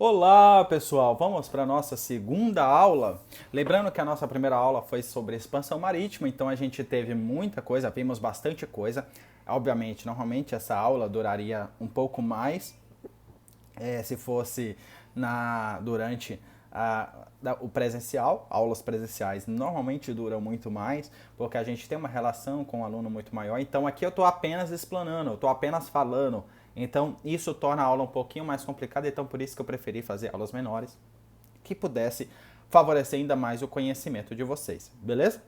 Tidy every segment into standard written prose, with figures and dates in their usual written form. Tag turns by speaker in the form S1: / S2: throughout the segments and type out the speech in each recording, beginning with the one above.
S1: Olá, pessoal! Vamos para a nossa segunda aula. Lembrando que a nossa primeira aula foi sobre expansão marítima, então a gente teve muita coisa, vimos bastante coisa. Obviamente, normalmente essa aula duraria um pouco mais, se fosse durante o presencial. Aulas presenciais normalmente duram muito mais, porque a gente tem uma relação com o aluno muito maior. Então aqui eu estou apenas explanando, eu estou apenas falando. Então isso torna a aula um pouquinho mais complicada, então por isso que eu preferi fazer aulas menores, que pudesse favorecer ainda mais o conhecimento de vocês, beleza?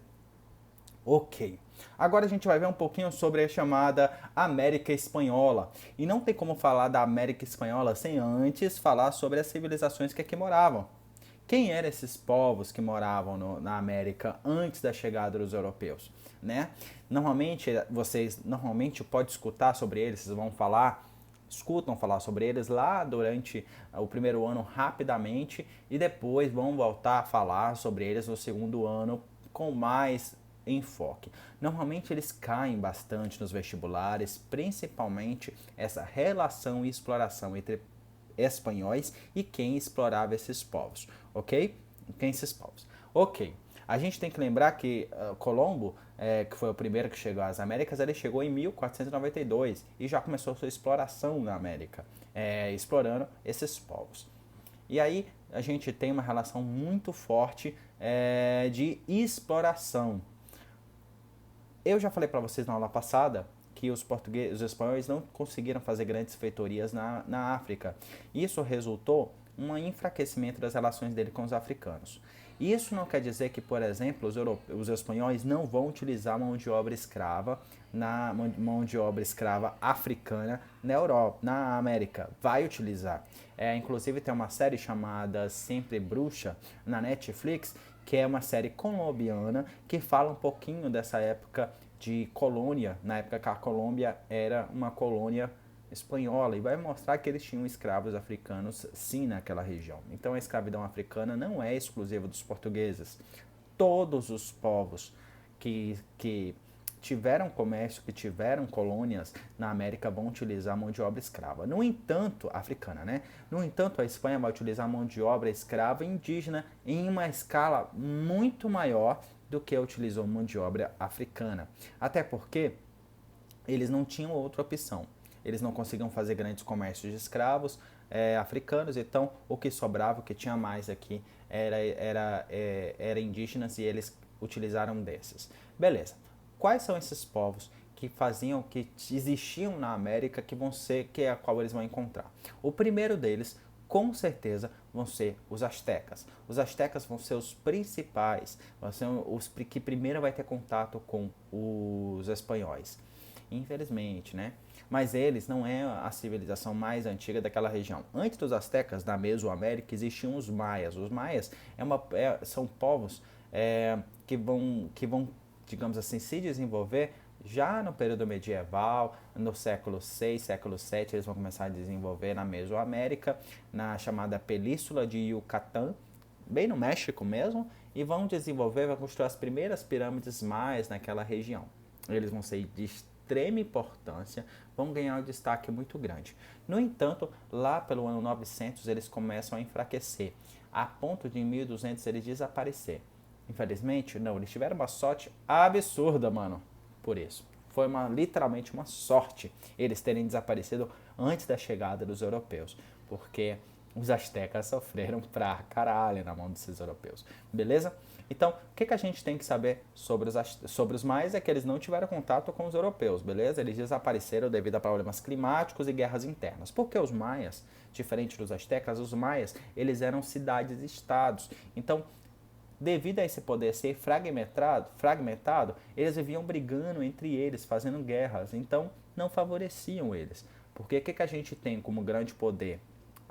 S1: Ok. Agora a gente vai ver um pouquinho sobre a chamada América Espanhola. E não tem como falar da América Espanhola sem antes falar sobre as civilizações que aqui moravam. Quem eram esses povos que moravam na América antes da chegada dos europeus, né? Normalmente normalmente pode escutar sobre eles, vocês vão escutam falar sobre eles lá durante o primeiro ano rapidamente e depois vão voltar a falar sobre eles no segundo ano com mais enfoque. Normalmente eles caem bastante nos vestibulares, principalmente essa relação e exploração entre espanhóis e quem explorava esses povos, ok? Quem esses povos? Ok. A gente tem que lembrar que Colombo, que foi o primeiro que chegou às Américas, ele chegou em 1492 e já começou sua exploração na América, explorando esses povos. E aí a gente tem uma relação muito forte de exploração. Eu já falei para vocês na aula passada que os espanhóis não conseguiram fazer grandes feitorias na África. Isso resultou em um enfraquecimento das relações dele com os africanos. Isso não quer dizer que, por exemplo, os espanhóis não vão utilizar mão de obra escrava mão de obra escrava africana na Europa, na América. Vai utilizar. Inclusive tem uma série chamada Sempre Bruxa na Netflix, que é uma série colombiana que fala um pouquinho dessa época de colônia, na época que a Colômbia era uma colônia espanhola, e vai mostrar que eles tinham escravos africanos sim naquela região. Então a escravidão africana não é exclusiva dos portugueses. Todos os povos que tiveram comércio, que tiveram colônias na América vão utilizar mão de obra escrava. No entanto, africana, né? No entanto, a Espanha vai utilizar mão de obra escrava indígena em uma escala muito maior do que utilizou mão de obra africana. Até porque eles não tinham outra opção. Eles não conseguiam fazer grandes comércios de escravos africanos, então o que sobrava, o que tinha mais aqui era indígenas e eles utilizaram desses. Beleza. Quais são esses povos que faziam, que existiam na América, que é a qual eles vão encontrar? O primeiro deles, com certeza, vão ser os astecas. Os astecas vão ser os principais, vão ser os que primeiro vai ter contato com os espanhóis. Infelizmente, né? Mas eles não é a civilização mais antiga daquela região. Antes dos astecas, na Mesoamérica, existiam os maias. Os maias são povos que vão, digamos assim, se desenvolver já no período medieval, no século VI, século VII, eles vão começar a desenvolver na Mesoamérica, na chamada Península de Yucatán, bem no México mesmo, e vão construir as primeiras pirâmides maias naquela região. Eles vão ser de extrema importância, vão ganhar um destaque muito grande. No entanto, lá pelo ano 900 eles começam a enfraquecer, a ponto de em 1200 eles desaparecer. Infelizmente, não, eles tiveram uma sorte absurda, mano, por isso. Foi literalmente uma sorte eles terem desaparecido antes da chegada dos europeus, porque os astecas sofreram pra caralho na mão desses europeus, beleza? Então, o que a gente tem que saber sobre os maias é que eles não tiveram contato com os europeus, beleza? Eles desapareceram devido a problemas climáticos e guerras internas. Porque os maias, diferente dos astecas, os maias, eles eram cidades-estados. Então, devido a esse poder ser fragmentado, eles viviam brigando entre eles, fazendo guerras. Então, não favoreciam eles. Porque o que a gente tem como grande poder?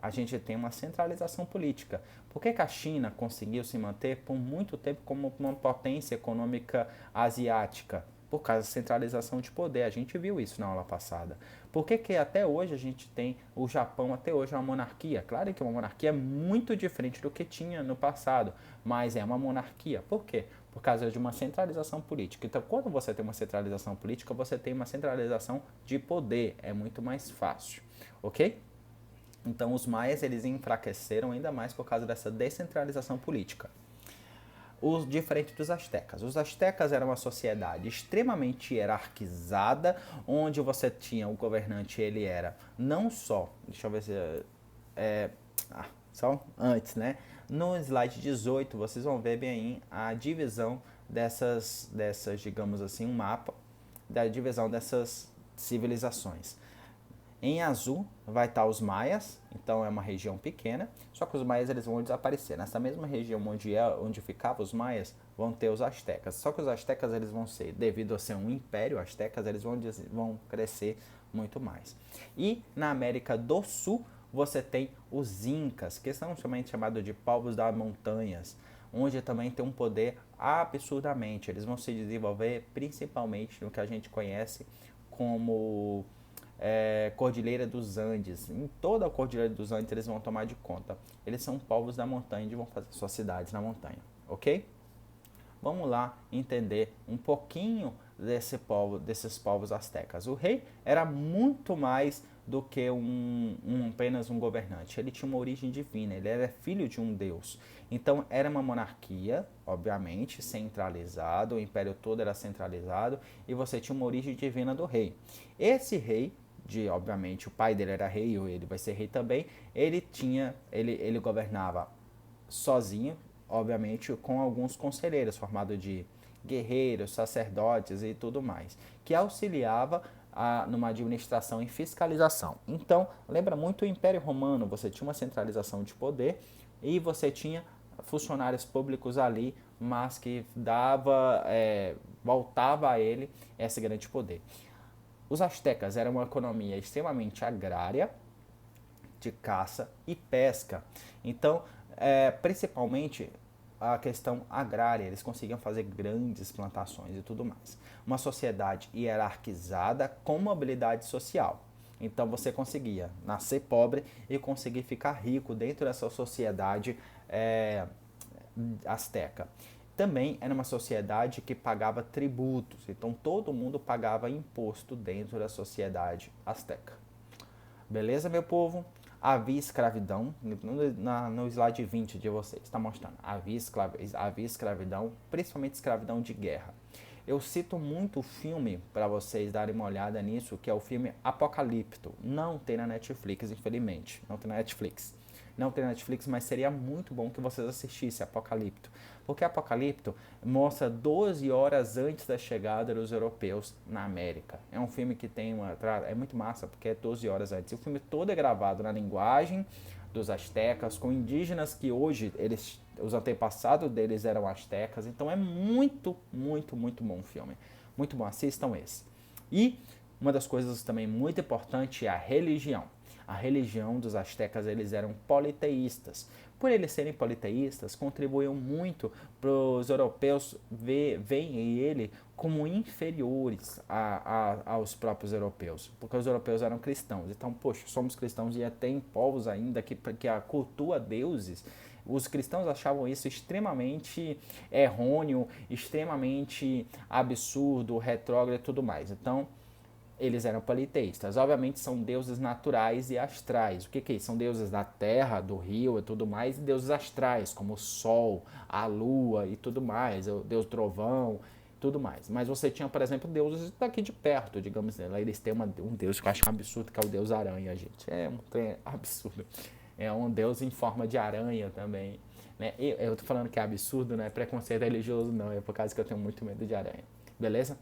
S1: A gente tem uma centralização política. Por que a China conseguiu se manter por muito tempo como uma potência econômica asiática? Por causa da centralização de poder. A gente viu isso na aula passada. Por que até hoje a gente tem o Japão, até hoje é uma monarquia? Claro que é uma monarquia muito diferente do que tinha no passado, mas é uma monarquia. Por quê? Por causa de uma centralização política. Então, quando você tem uma centralização política, você tem uma centralização de poder. É muito mais fácil, ok? Então os maias eles enfraqueceram ainda mais por causa dessa descentralização política. Diferente dos astecas. Os astecas eram uma sociedade extremamente hierarquizada, onde você tinha o governante, ele era não só, deixa eu ver se só antes, né? No slide 18, vocês vão ver bem aí a divisão dessas, digamos assim, um mapa da divisão dessas civilizações. Em azul vai estar os maias, então é uma região pequena, só que os maias eles vão desaparecer. Nessa mesma região onde ficavam os maias, vão ter os astecas. Só que os astecas eles vão ser, devido a ser um império, astecas eles vão crescer muito mais. E na América do Sul, você tem os incas, que são também chamados de povos das montanhas, onde também tem um poder absurdamente. Eles vão se desenvolver principalmente no que a gente conhece como Cordilheira dos Andes. Em toda a Cordilheira dos Andes eles vão tomar de conta. Eles são povos da montanha e vão fazer suas cidades na montanha, ok? Vamos lá entender um pouquinho desses povos astecas. O rei era muito mais do que apenas um governante. Ele tinha uma origem divina, ele era filho de um deus. Então era uma monarquia, obviamente, centralizado, o império todo era centralizado e você tinha uma origem divina do rei. Esse rei, obviamente o pai dele era rei, ou ele vai ser rei também, ele governava sozinho, obviamente com alguns conselheiros formados de guerreiros, sacerdotes e tudo mais, que auxiliava numa administração e fiscalização. Então, lembra muito o Império Romano, você tinha uma centralização de poder e você tinha funcionários públicos ali, mas que voltava a ele esse grande poder. Os astecas eram uma economia extremamente agrária, de caça e pesca. Então, principalmente a questão agrária, eles conseguiam fazer grandes plantações e tudo mais. Uma sociedade hierarquizada com mobilidade social. Então você conseguia nascer pobre e conseguir ficar rico dentro dessa sociedade asteca. Também era uma sociedade que pagava tributos, então todo mundo pagava imposto dentro da sociedade asteca. Beleza, meu povo? Havia escravidão, no slide 20 de vocês, está mostrando. Havia escravidão, principalmente escravidão de guerra. Eu cito muito o filme para vocês darem uma olhada nisso, que é o filme Apocalipto. Não tem na Netflix, infelizmente. Não tem na Netflix. Não tem na Netflix, mas seria muito bom que vocês assistissem Apocalipto. Porque Apocalipto mostra 12 horas antes da chegada dos europeus na América. É um filme que tem é muito massa, porque é 12 horas antes. E o filme todo é gravado na linguagem dos astecas, com indígenas que hoje, os antepassados deles eram astecas. Então é muito, muito, muito bom o filme. Muito bom, assistam esse. E uma das coisas também muito importante é a religião. A religião dos astecas, eles eram politeístas. Por eles serem politeístas, contribuíam muito para os europeus verem ele como inferiores aos próprios europeus, porque os europeus eram cristãos. Então, poxa, somos cristãos e tem povos ainda que cultua deuses. Os cristãos achavam isso extremamente errôneo, extremamente absurdo, retrógrado e tudo mais. Então, eles eram politeístas. Obviamente são deuses naturais e astrais. O que é isso? São deuses da terra, do rio e tudo mais, e deuses astrais, como o sol, a lua e tudo mais, o deus trovão, tudo mais. Mas você tinha, por exemplo, deuses daqui de perto, digamos. Eles têm um deus que eu acho absurdo, que é o deus aranha, gente. É um trem absurdo. É um deus em forma de aranha também. Né? Eu tô falando que é absurdo, não é preconceito religioso, não. É por causa que eu tenho muito medo de aranha. Beleza?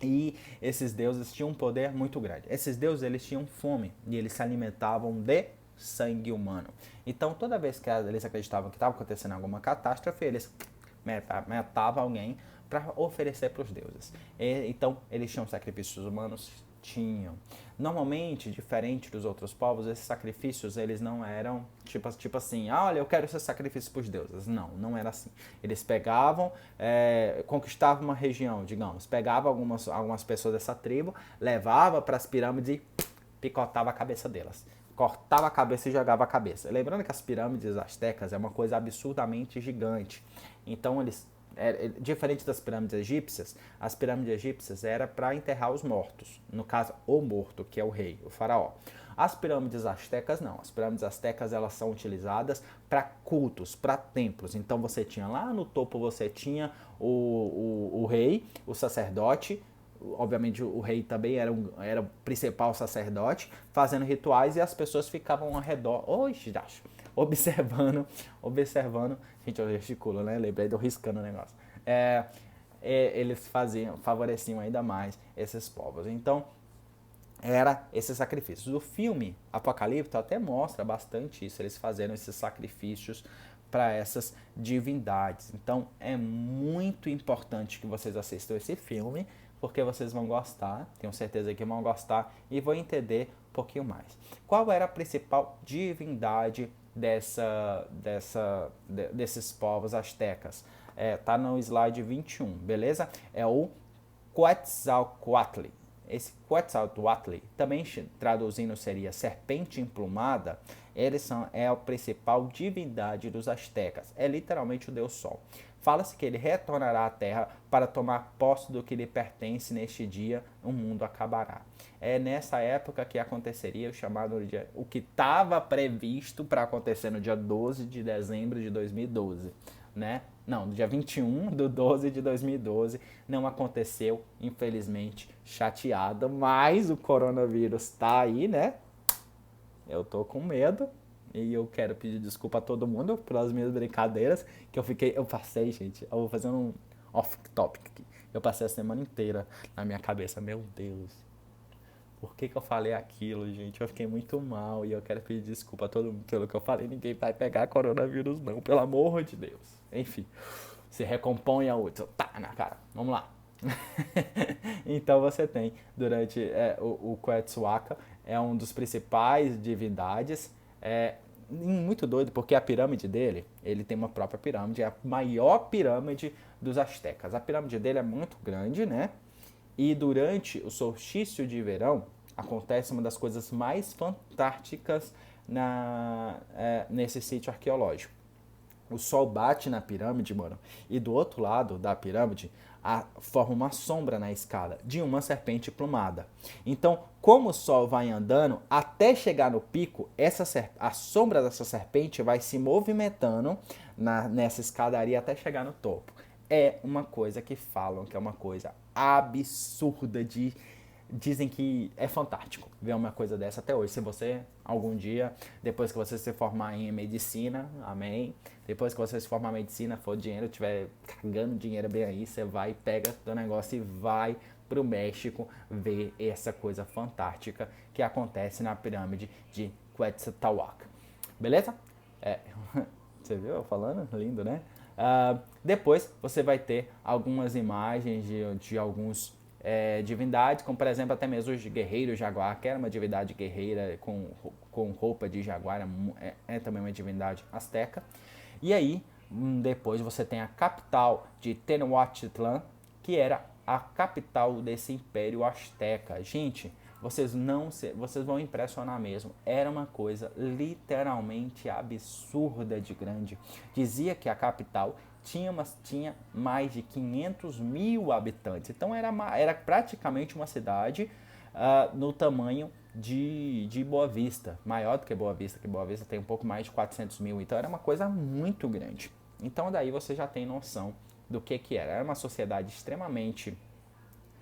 S1: E esses deuses tinham um poder muito grande. Esses deuses, eles tinham fome e eles se alimentavam de sangue humano. Então, toda vez que eles acreditavam que estava acontecendo alguma catástrofe, eles matavam alguém para oferecer para os deuses. Então, eles tinham sacrifícios humanos? Tinham. Normalmente, diferente dos outros povos, esses sacrifícios, eles não eram tipo assim, olha, eu quero esse sacrifício para os deuses. Não, não era assim. Eles pegavam, conquistavam uma região, digamos, pegavam algumas pessoas dessa tribo, levava para as pirâmides e picotava a cabeça delas. Cortava a cabeça e jogava a cabeça. Lembrando que as pirâmides astecas é uma coisa absurdamente gigante. Então, diferente das pirâmides egípcias, as pirâmides egípcias era para enterrar os mortos. No caso, o morto, que é o rei, o faraó. As pirâmides astecas não. As pirâmides astecas elas são utilizadas para cultos, para templos. Então você tinha lá no topo, você tinha o rei, o sacerdote. Obviamente o rei também era o principal sacerdote, fazendo rituais e as pessoas ficavam ao redor, observando. Gente, eu gesticulo, né? Lembrei de eu riscando o negócio. Eles favoreciam ainda mais esses povos. Então, era esses sacrifícios. O filme Apocalipto até mostra bastante isso, eles fazendo esses sacrifícios para essas divindades. Então, é muito importante que vocês assistam esse filme, porque vocês vão gostar, tenho certeza que vão gostar e vão entender um pouquinho mais. Qual era a principal divindade desses povos astecas? Tá no slide 21, beleza? É o Quetzalcoatl. Esse Quetzalcoatl, também traduzindo seria serpente emplumada, é a principal divindade dos astecas. É literalmente o Deus Sol. Fala-se que ele retornará à Terra para tomar posse do que lhe pertence neste dia, o mundo acabará. É nessa época que aconteceria o que estava previsto para acontecer no dia 12 de dezembro de 2012, né? Não, no dia 21 de 12 de 2012 não aconteceu, infelizmente, chateado, mas o coronavírus está aí, né? Eu tô com medo. E eu quero pedir desculpa a todo mundo pelas minhas brincadeiras, que eu passei, gente, eu vou fazer um off-topic aqui. Eu passei a semana inteira na minha cabeça, meu Deus, por que eu falei aquilo, gente? Eu fiquei muito mal e eu quero pedir desculpa a todo mundo pelo que eu falei. Ninguém vai pegar coronavírus não, pelo amor de Deus. Enfim, se recompõe a outra. Tá na cara, vamos lá. Então você tem, o Quetzalcoatl é um dos principais divindades, muito doido, porque a pirâmide dele, ele tem uma própria pirâmide, é a maior pirâmide dos astecas. A pirâmide dele é muito grande, né? E durante o solstício de verão, acontece uma das coisas mais fantásticas nesse sítio arqueológico. O sol bate na pirâmide, mano, e do outro lado da pirâmide forma uma sombra na escada de uma serpente plumada. Então, como o sol vai andando, até chegar no pico, a sombra dessa serpente vai se movimentando nessa escadaria até chegar no topo. É uma coisa que falam que é uma coisa absurda dizem que é fantástico ver uma coisa dessa até hoje. Se você, algum dia, depois que você se formar em medicina, amém, depois que você se formar em medicina, for dinheiro, tiver cagando dinheiro bem aí, você vai, pega o negócio e vai pro México ver essa coisa fantástica que acontece na pirâmide de Quetzalcoatl. Beleza? Você viu eu falando? Lindo, né? Depois você vai ter algumas imagens de alguns divindades, como por exemplo até mesmo o guerreiro jaguar, que era uma divindade guerreira com roupa de jaguar, é também uma divindade asteca. E aí, depois você tem a capital de Tenochtitlan, que era a capital desse império asteca. Gente, vocês vão impressionar mesmo. Era uma coisa literalmente absurda de grande. Dizia que a capital tinha mais de 500 mil habitantes. Então era praticamente uma cidade no tamanho de Boa Vista. Maior do que Boa Vista, que Boa Vista tem um pouco mais de 400 mil. Então era uma coisa muito grande. Então daí você já tem noção do que era. Era uma sociedade extremamente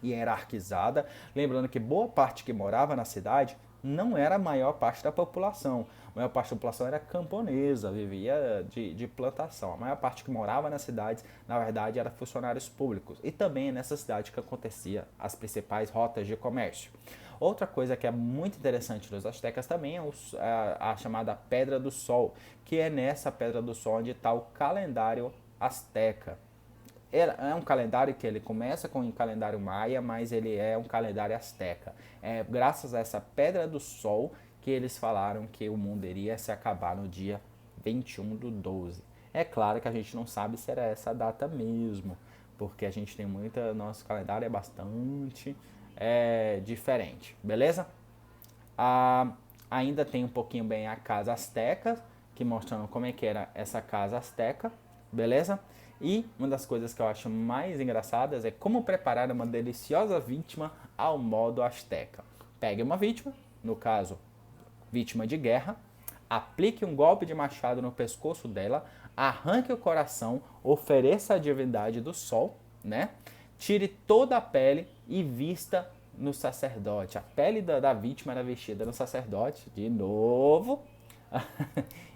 S1: hierarquizada. Lembrando que boa parte que morava na cidade não era a maior parte da população. A maior parte da população era camponesa, vivia de plantação. A maior parte que morava nas cidades, na verdade, era funcionários públicos. E também é nessa cidade que acontecia as principais rotas de comércio. Outra coisa que é muito interessante dos astecas também é a chamada Pedra do Sol, que é nessa Pedra do Sol onde está o calendário asteca. É um calendário que ele começa com o calendário maia, mas ele é um calendário asteca. É graças a essa Pedra do Sol que eles falaram que o mundo iria se acabar no dia 21 do 12. É claro que a gente não sabe se era essa data mesmo, porque a gente tem nosso calendário é bastante diferente, beleza? Ainda tem um pouquinho bem a casa asteca, que mostrando como é que era essa casa asteca, beleza? E uma das coisas que eu acho mais engraçadas é como preparar uma deliciosa vítima ao modo asteca. Pegue uma vítima, no caso vítima de guerra, aplique um golpe de machado no pescoço dela, arranque o coração, ofereça a divindade do sol, né? Tire toda a pele e vista no sacerdote. A pele da vítima era vestida no sacerdote, de novo.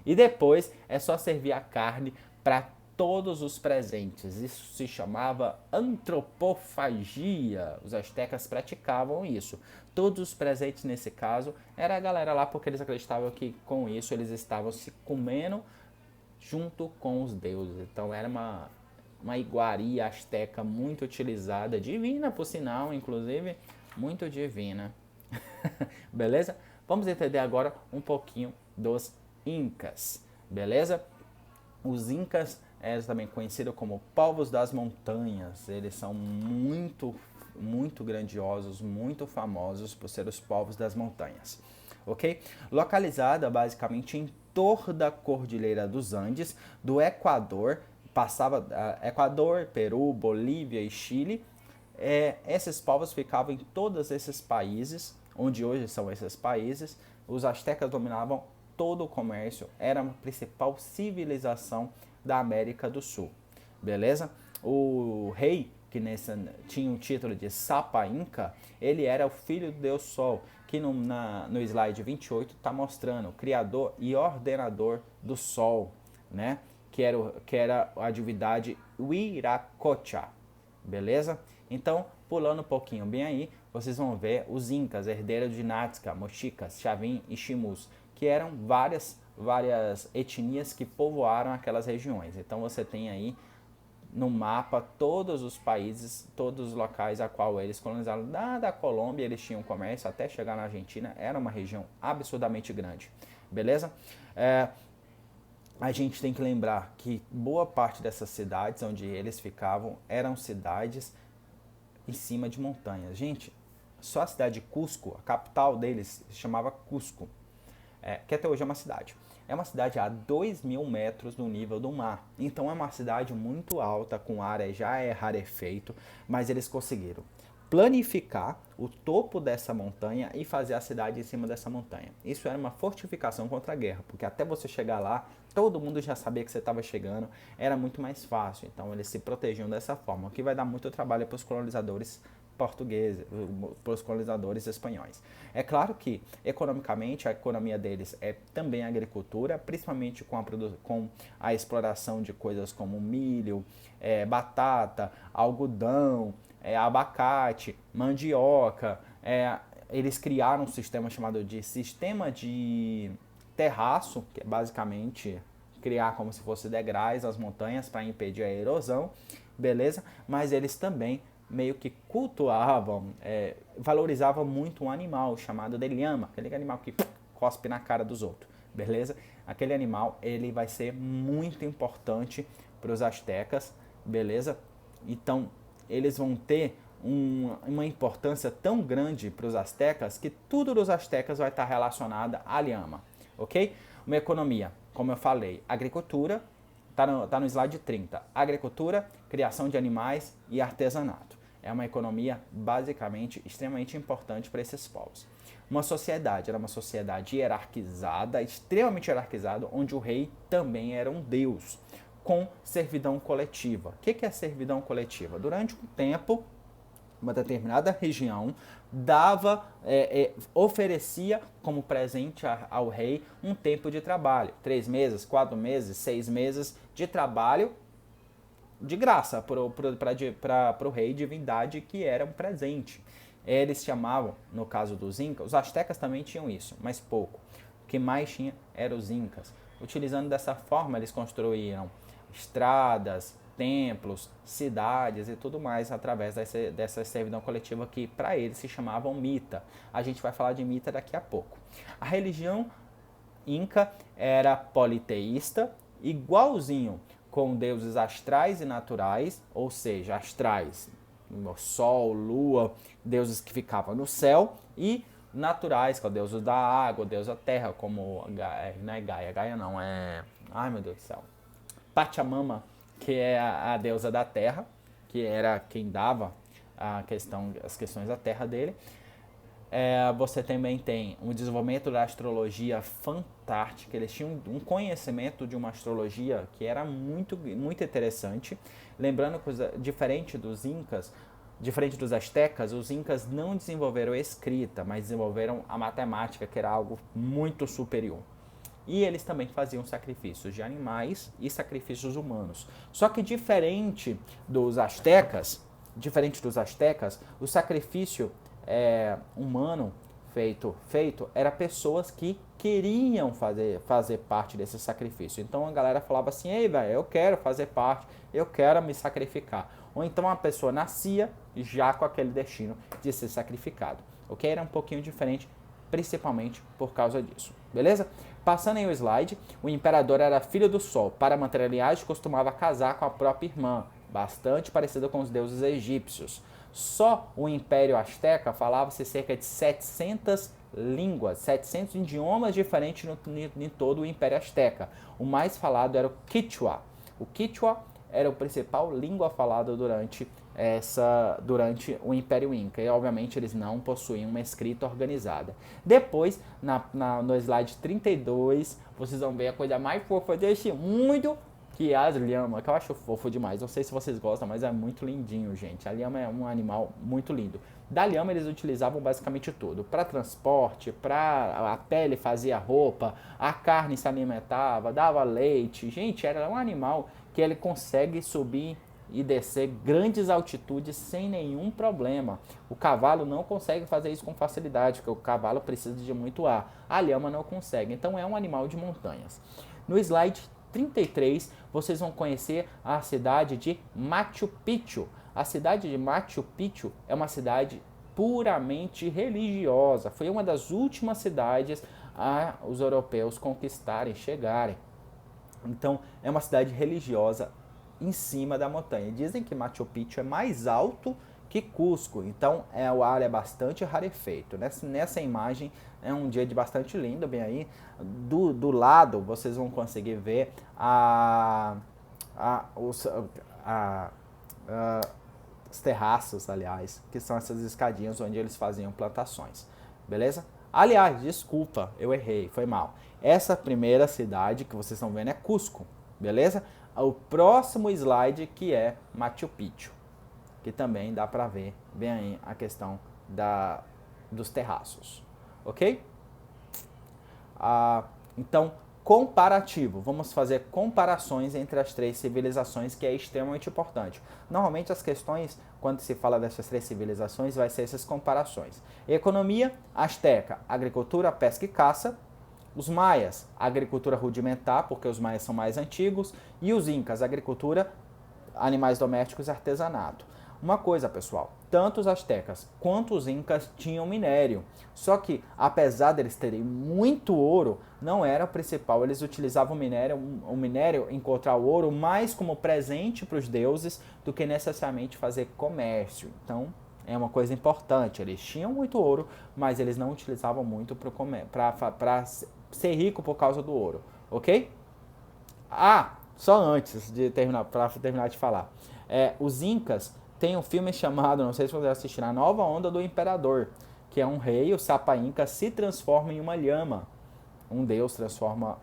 S1: E depois é só servir a carne para todos os presentes. Isso se chamava antropofagia. Os astecas praticavam isso. Todos os presentes, nesse caso, era a galera lá porque eles acreditavam que com isso eles estavam se comendo junto com os deuses. Então era uma iguaria asteca muito utilizada, divina por sinal, inclusive, muito divina. Beleza? Vamos entender agora um pouquinho dos Incas, beleza? Os Incas eram também conhecidos como povos das montanhas. Eles são muito grandiosos, muito famosos por ser os povos das montanhas, ok? Localizada basicamente em torno da Cordilheira dos Andes, do Equador, passava Equador, Peru, Bolívia e Chile. Esses povos ficavam em todos esses países, onde hoje são esses países. Os astecas dominavam todo o comércio, era a principal civilização da América do Sul, beleza? O rei, que tinha o título de Sapa Inca, ele era o filho do deus Sol, que no slide 28 está mostrando, o criador e ordenador do Sol, né? Que era a divindade Wiracocha, beleza? Então, pulando um pouquinho bem aí, vocês vão ver os Incas, herdeiros de Nazca, Mochicas, Chavin e Chimus, que eram várias etnias que povoaram aquelas regiões. Então você tem aí no mapa todos os países, todos os locais a qual eles colonizaram. Da Colômbia eles tinham comércio até chegar na Argentina, era uma região absurdamente grande, beleza? A gente tem que lembrar que boa parte dessas cidades onde eles ficavam eram cidades em cima de montanhas. Gente, só a cidade de Cusco, a capital deles, se chamava Cusco, que até hoje é uma cidade. É uma cidade a 2.000 metros do nível do mar. Então é uma cidade muito alta, com área já rarefeito, mas eles conseguiram planificar o topo dessa montanha e fazer a cidade em cima dessa montanha. Isso era uma fortificação contra a guerra, porque até você chegar lá, todo mundo já sabia que você estava chegando, era muito mais fácil. Então eles se protegiam dessa forma, o que vai dar muito trabalho para os colonizadores portugueses, para os colonizadores espanhóis. É claro que, economicamente, a economia deles é também a agricultura, principalmente com a exploração de coisas como milho, batata, algodão, abacate, mandioca. Eles criaram um sistema chamado de sistema de terraço, que é basicamente criar como se fosse degraus as montanhas para impedir a erosão, beleza? Mas eles também meio que cultuavam, valorizavam muito um animal chamado de llama, aquele animal que cospe na cara dos outros, beleza? Aquele animal, ele vai ser muito importante para os astecas, beleza? Então, eles vão ter uma importância tão grande para os astecas que tudo dos astecas vai estar relacionado à llama, ok? Uma economia, como eu falei, agricultura, tá no slide 30, agricultura, criação de animais e artesanato. É uma economia basicamente extremamente importante para esses povos. Uma sociedade, era uma sociedade hierarquizada, extremamente hierarquizada, onde o rei também era um deus, com servidão coletiva. O que é servidão coletiva? Durante um tempo, uma determinada região oferecia como presente ao rei um tempo de trabalho, 3 meses, 4 meses, 6 meses de trabalho de graça para o rei divindade, que era um presente. Eles chamavam, no caso dos Incas, os astecas também tinham isso, mas pouco. O que mais tinha eram os Incas. Utilizando dessa forma, eles construíram estradas, templos, cidades e tudo mais através dessa servidão coletiva que para eles se chamavam mita. A gente vai falar de mita daqui a pouco. A religião Inca era politeísta, igualzinho com deuses astrais e naturais, ou seja, astrais, sol, lua, deuses que ficavam no céu, e naturais, que é o deus da água, o deus da terra, como não é Gaia não, ai meu Deus do céu, Pachamama, que é a deusa da terra, que era quem dava as questões da terra dele. Você também tem um desenvolvimento da astrologia fantástico. Eles tinham um conhecimento de uma astrologia que era muito, muito interessante. Lembrando que, diferente dos incas, diferente dos astecas, os incas não desenvolveram a escrita, mas desenvolveram a matemática, que era algo muito superior. E eles também faziam sacrifícios de animais e sacrifícios humanos. Só que diferente dos astecas, o sacrifício humano feito era pessoas que queriam fazer parte desse sacrifício. Então a galera falava assim: ei, velho, eu quero fazer parte, eu quero me sacrificar. Ou então a pessoa nascia já com aquele destino de ser sacrificado. Ok? Era um pouquinho diferente, principalmente por causa disso. Beleza? Passando aí o slide, o imperador era filho do sol. Para manter a linhagem, costumava casar com a própria irmã, bastante parecida com os deuses egípcios. Só o Império Azteca falava-se cerca de 700 línguas, 700 idiomas diferentes em todo o Império Azteca. O mais falado era o Quichua. O Quichua era a principal língua falada durante o Império Inca. E, obviamente, eles não possuíam uma escrita organizada. Depois, no slide 32, vocês vão ver a coisa mais fofa desse mundo, que é as lhamas, que eu acho fofo demais. Não sei se vocês gostam, mas é muito lindinho, gente. A lhama é um animal muito lindo. Da lhama eles utilizavam basicamente tudo. Para transporte, a pele fazia roupa, a carne se alimentava, dava leite. Gente, era um animal que ele consegue subir e descer grandes altitudes sem nenhum problema. O cavalo não consegue fazer isso com facilidade, porque o cavalo precisa de muito ar. A lhama não consegue. Então é um animal de montanhas. No slide 33, vocês vão conhecer a cidade de Machu Picchu. A cidade de Machu Picchu é uma cidade puramente religiosa. Foi uma das últimas cidades a os europeus conquistarem, chegarem. Então, é uma cidade religiosa em cima da montanha. Dizem que Machu Picchu é mais alto que Cusco, então o ar é bastante rarefeito. Nessa imagem é um dia de bastante lindo, bem aí. Do lado vocês vão conseguir ver os terraços, aliás, que são essas escadinhas onde eles faziam plantações, beleza? Aliás, desculpa, eu errei, foi mal. Essa primeira cidade que vocês estão vendo é Cusco, beleza? O próximo slide que é Machu Picchu, que também dá para ver bem aí a questão dos terraços, ok? Então, comparativo. Vamos fazer comparações entre as três civilizações, que é extremamente importante. Normalmente as questões, quando se fala dessas três civilizações, vai ser essas comparações. Economia, Azteca, agricultura, pesca e caça. Os maias, agricultura rudimentar, porque os maias são mais antigos. E os incas, agricultura, animais domésticos e artesanato. Uma coisa, pessoal, tanto os astecas quanto os incas tinham minério. Só que, apesar deles terem muito ouro, não era o principal. Eles utilizavam o minério, encontrar o ouro, mais como presente para os deuses do que necessariamente fazer comércio. Então, é uma coisa importante. Eles tinham muito ouro, mas eles não utilizavam muito para ser rico por causa do ouro. Ok? Só antes de terminar, para terminar de falar. Os incas tem um filme chamado, não sei se vocês assistiram, A Nova Onda do Imperador, que é um rei, o Sapa Inca, se transforma em uma lhama. Um deus transforma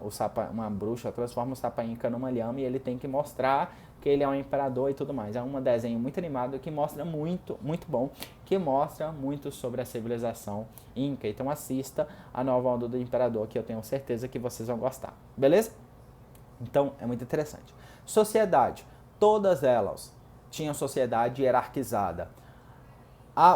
S1: uma bruxa transforma o Sapa Inca numa lhama e ele tem que mostrar que ele é um imperador e tudo mais. É um desenho muito animado que mostra muito, muito bom, que mostra muito sobre a civilização Inca. Então assista A Nova Onda do Imperador, que eu tenho certeza que vocês vão gostar. Beleza? Então é muito interessante. Sociedade, todas elas tinham sociedade hierarquizada.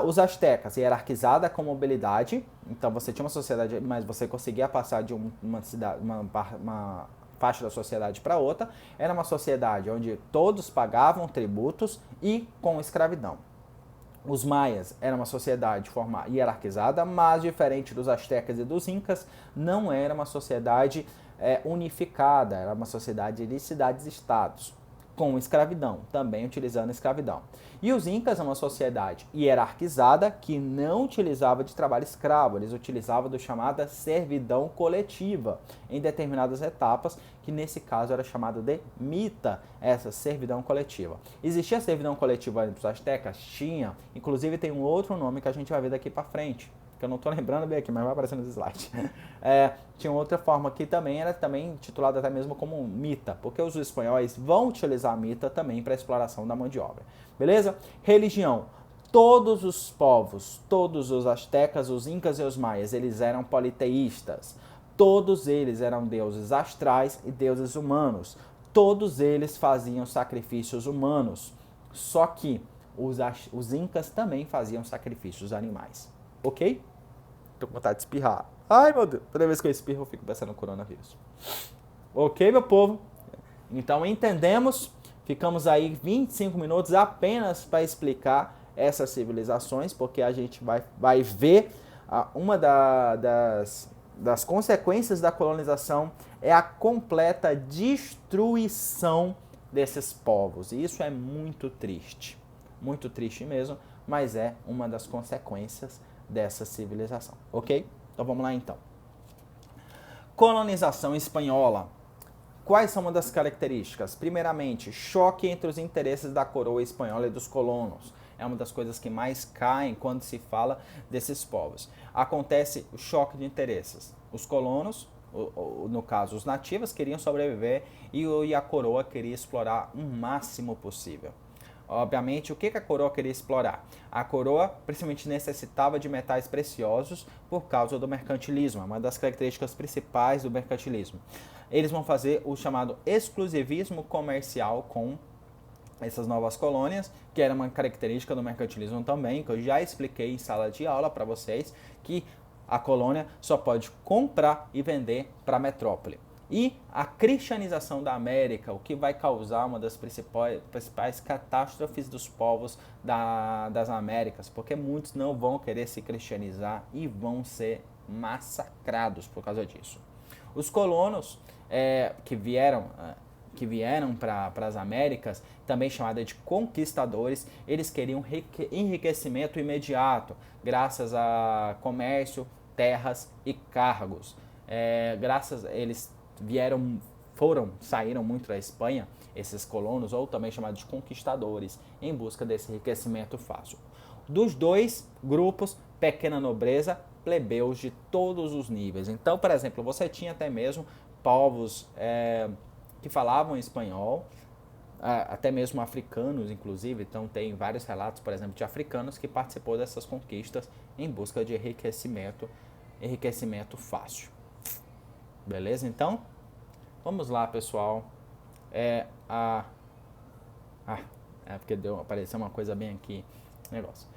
S1: Os astecas, hierarquizada com mobilidade. Então você tinha uma sociedade, mas você conseguia passar de uma faixa da sociedade para outra. Era uma sociedade onde todos pagavam tributos e com escravidão. Os maias era uma sociedade hierarquizada, mas diferente dos astecas e dos incas, não era uma sociedade unificada, era uma sociedade de cidades-estados, com escravidão, também utilizando escravidão. E os incas é uma sociedade hierarquizada que não utilizava de trabalho escravo, eles utilizavam do chamada servidão coletiva em determinadas etapas, que nesse caso era chamado de mita, essa servidão coletiva. Existia servidão coletiva entre os astecas? Tinha, inclusive tem um outro nome que a gente vai ver daqui para frente, que eu não estou lembrando bem aqui, mas vai aparecer nos slides. Tinha outra forma que também era também titulada até mesmo como mita, porque os espanhóis vão utilizar a mita também para a exploração da mão de obra. Beleza? Religião. Todos os povos, todos os astecas, os incas e os maias, eles eram politeístas. Todos eles eram deuses astrais e deuses humanos. Todos eles faziam sacrifícios humanos. Só que os incas também faziam sacrifícios animais. Ok? Tô com vontade de espirrar. Ai, meu Deus. Toda vez que eu espirro, eu fico pensando no coronavírus. Ok, meu povo? Então, entendemos. Ficamos aí 25 minutos apenas para explicar essas civilizações, porque a gente vai ver uma das consequências da colonização é a completa destruição desses povos. E isso é muito triste mesmo, mas é uma das consequências dessa civilização, ok? Então vamos lá então. Colonização espanhola. Quais são uma das características? Primeiramente, choque entre os interesses da coroa espanhola e dos colonos. É uma das coisas que mais caem quando se fala desses povos. Acontece o choque de interesses. Os colonos, no caso os nativos, queriam sobreviver e a coroa queria explorar o máximo possível. Obviamente, o que a coroa queria explorar? A coroa principalmente necessitava de metais preciosos por causa do mercantilismo, uma das características principais do mercantilismo. Eles vão fazer o chamado exclusivismo comercial com essas novas colônias, que era uma característica do mercantilismo também, que eu já expliquei em sala de aula para vocês, que a colônia só pode comprar e vender para a metrópole. E a cristianização da América, o que vai causar uma das principais catástrofes dos povos das Américas, porque muitos não vão querer se cristianizar e vão ser massacrados por causa disso. Os colonos que vieram para as Américas, também chamada de conquistadores, eles queriam enriquecimento imediato, graças a comércio, terras e cargos. Eles saíram muito da Espanha, esses colonos, ou também chamados de conquistadores, em busca desse enriquecimento fácil. Dos dois grupos, pequena nobreza, plebeus de todos os níveis. Então, por exemplo, você tinha até mesmo povos que falavam espanhol, até mesmo africanos, inclusive. Então, tem vários relatos, por exemplo, de africanos que participou dessas conquistas em busca de enriquecimento fácil. Beleza? Então, vamos lá, pessoal. Porque apareceu uma coisa bem aqui, negócio.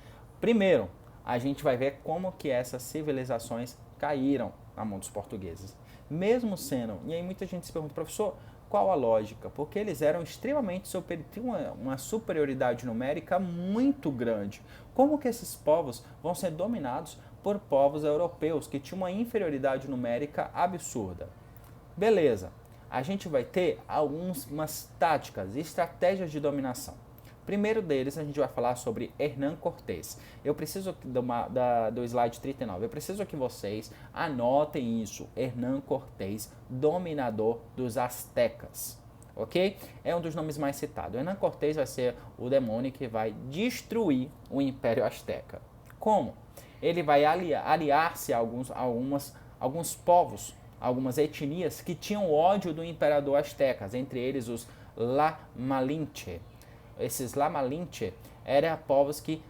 S1: Primeiro, a gente vai ver como que essas civilizações caíram na mão dos portugueses. Mesmo sendo, e aí muita gente se pergunta, professor, qual a lógica? Porque eles eram extremamente tinham uma superioridade numérica muito grande. Como que esses povos vão ser dominados por povos europeus que tinham uma inferioridade numérica absurda? Beleza, a gente vai ter algumas táticas, estratégias de dominação. Primeiro deles, a gente vai falar sobre Hernán Cortés. Eu preciso do slide 39, eu preciso que vocês anotem isso. Hernán Cortés, dominador dos astecas. Ok? É um dos nomes mais citados. Hernán Cortés vai ser o demônio que vai destruir o Império Azteca. Como? Ele vai aliar-se a alguns povos, algumas etnias que tinham ódio do imperador Aztecas, entre eles os La Malinche. Esses La Malinche eram povos que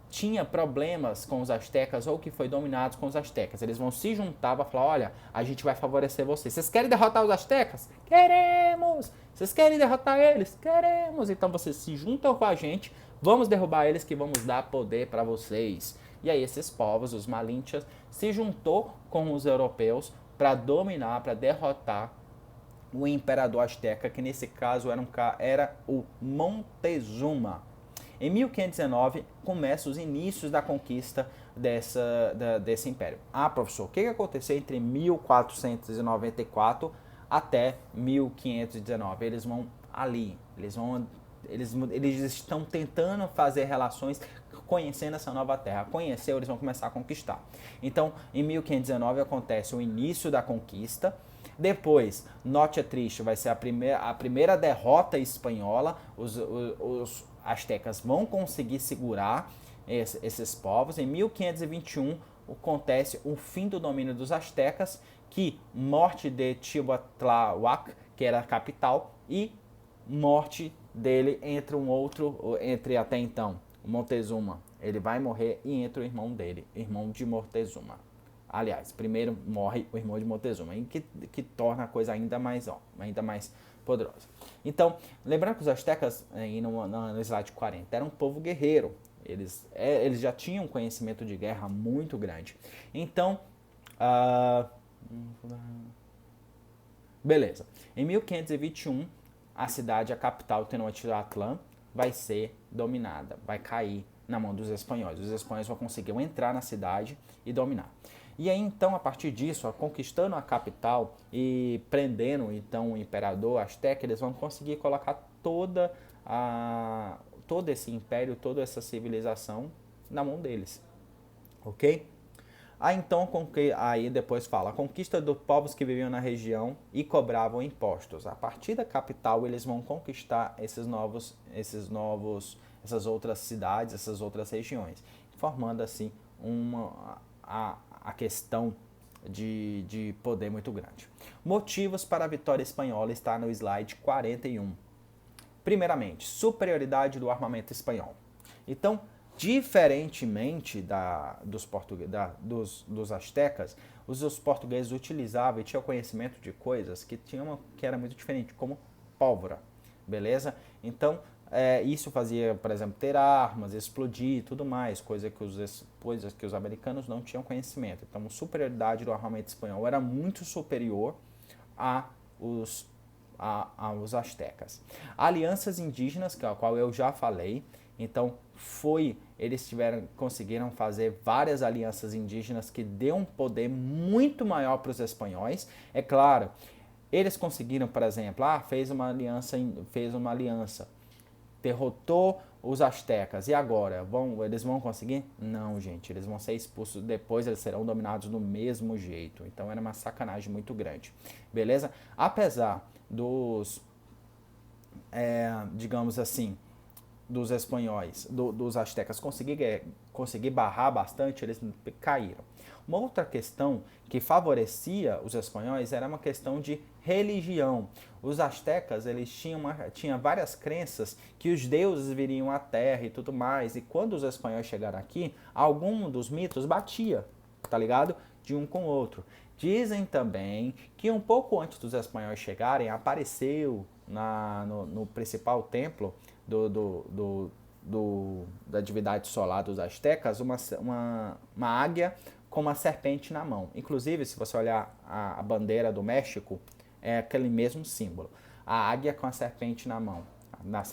S1: tinham problemas com os astecas ou que foi dominados com os astecas. Eles vão se juntar para falar, olha, a gente vai favorecer vocês. Vocês querem derrotar os astecas? Queremos! Vocês querem derrotar eles? Queremos! Então vocês se juntam com a gente, vamos derrubar eles que vamos dar poder para vocês. E aí esses povos, os Malinches, se juntou com os europeus para dominar, para derrotar o imperador azteca, que nesse caso era o Montezuma. Em 1519, começam os inícios da conquista desse império. Professor, o que aconteceu entre 1494 até 1519? Eles vão ali, eles estão tentando fazer relações, conhecendo essa nova terra. Conheceu, eles vão começar a conquistar. Então, em 1519 acontece o início da conquista. Depois, Noche Triste vai ser a primeira derrota espanhola. Os astecas vão conseguir segurar esses povos. Em 1521 acontece o fim do domínio dos astecas, que morte de Tihuatlahuac, que era a capital, e morte dele entre até então, Montezuma. Ele vai morrer e entra o irmão dele, irmão de Montezuma. Aliás, primeiro morre o irmão de Montezuma, que torna a coisa ainda mais poderosa. Então, lembrando que os astecas, aí no slide 40, eram um povo guerreiro. Eles já tinham um conhecimento de guerra muito grande. Então, beleza. Em 1521, a capital, Tenochtitlan, vai ser dominada, vai cair na mão dos espanhóis. Os espanhóis vão conseguir entrar na cidade e dominar. E aí, então, a partir disso, conquistando a capital e prendendo, então, o imperador asteca, eles vão conseguir colocar todo esse império, toda essa civilização na mão deles. Ok? Aí depois fala, a conquista dos povos que viviam na região e cobravam impostos. A partir da capital, eles vão conquistar essas outras cidades, essas outras regiões, formando assim a questão de poder muito grande. Motivos para a vitória espanhola está no slide 41. Primeiramente, superioridade do armamento espanhol. Então, diferentemente dos astecas, os portugueses utilizavam e tinham conhecimento de coisas que era muito diferente, como pólvora, beleza? Então, isso fazia, por exemplo, ter armas, explodir e tudo mais, coisas que os americanos não tinham conhecimento. Então, a superioridade do armamento espanhol era muito superior aos astecas. Alianças indígenas, que é a qual eu já falei, então eles conseguiram fazer várias alianças indígenas que deu um poder muito maior para os espanhóis. É claro, eles conseguiram, por exemplo, fez uma aliança, derrotou os astecas, e agora? Eles vão conseguir? Não, gente, eles vão ser expulsos, depois eles serão dominados do mesmo jeito. Então era uma sacanagem muito grande, beleza? Apesar digamos assim, dos espanhóis, dos astecas conseguir barrar bastante, eles caíram. Uma outra questão que favorecia os espanhóis era uma questão de religião. Os astecas, eles tinham várias crenças que os deuses viriam à terra e tudo mais, e quando os espanhóis chegaram aqui, algum dos mitos batia, tá ligado? De um com o outro. Dizem também que um pouco antes dos espanhóis chegarem, apareceu no principal templo da divindade solar dos astecas uma águia com uma serpente na mão. Inclusive, se você olhar a bandeira do México, é aquele mesmo símbolo. A águia com a serpente na mão, a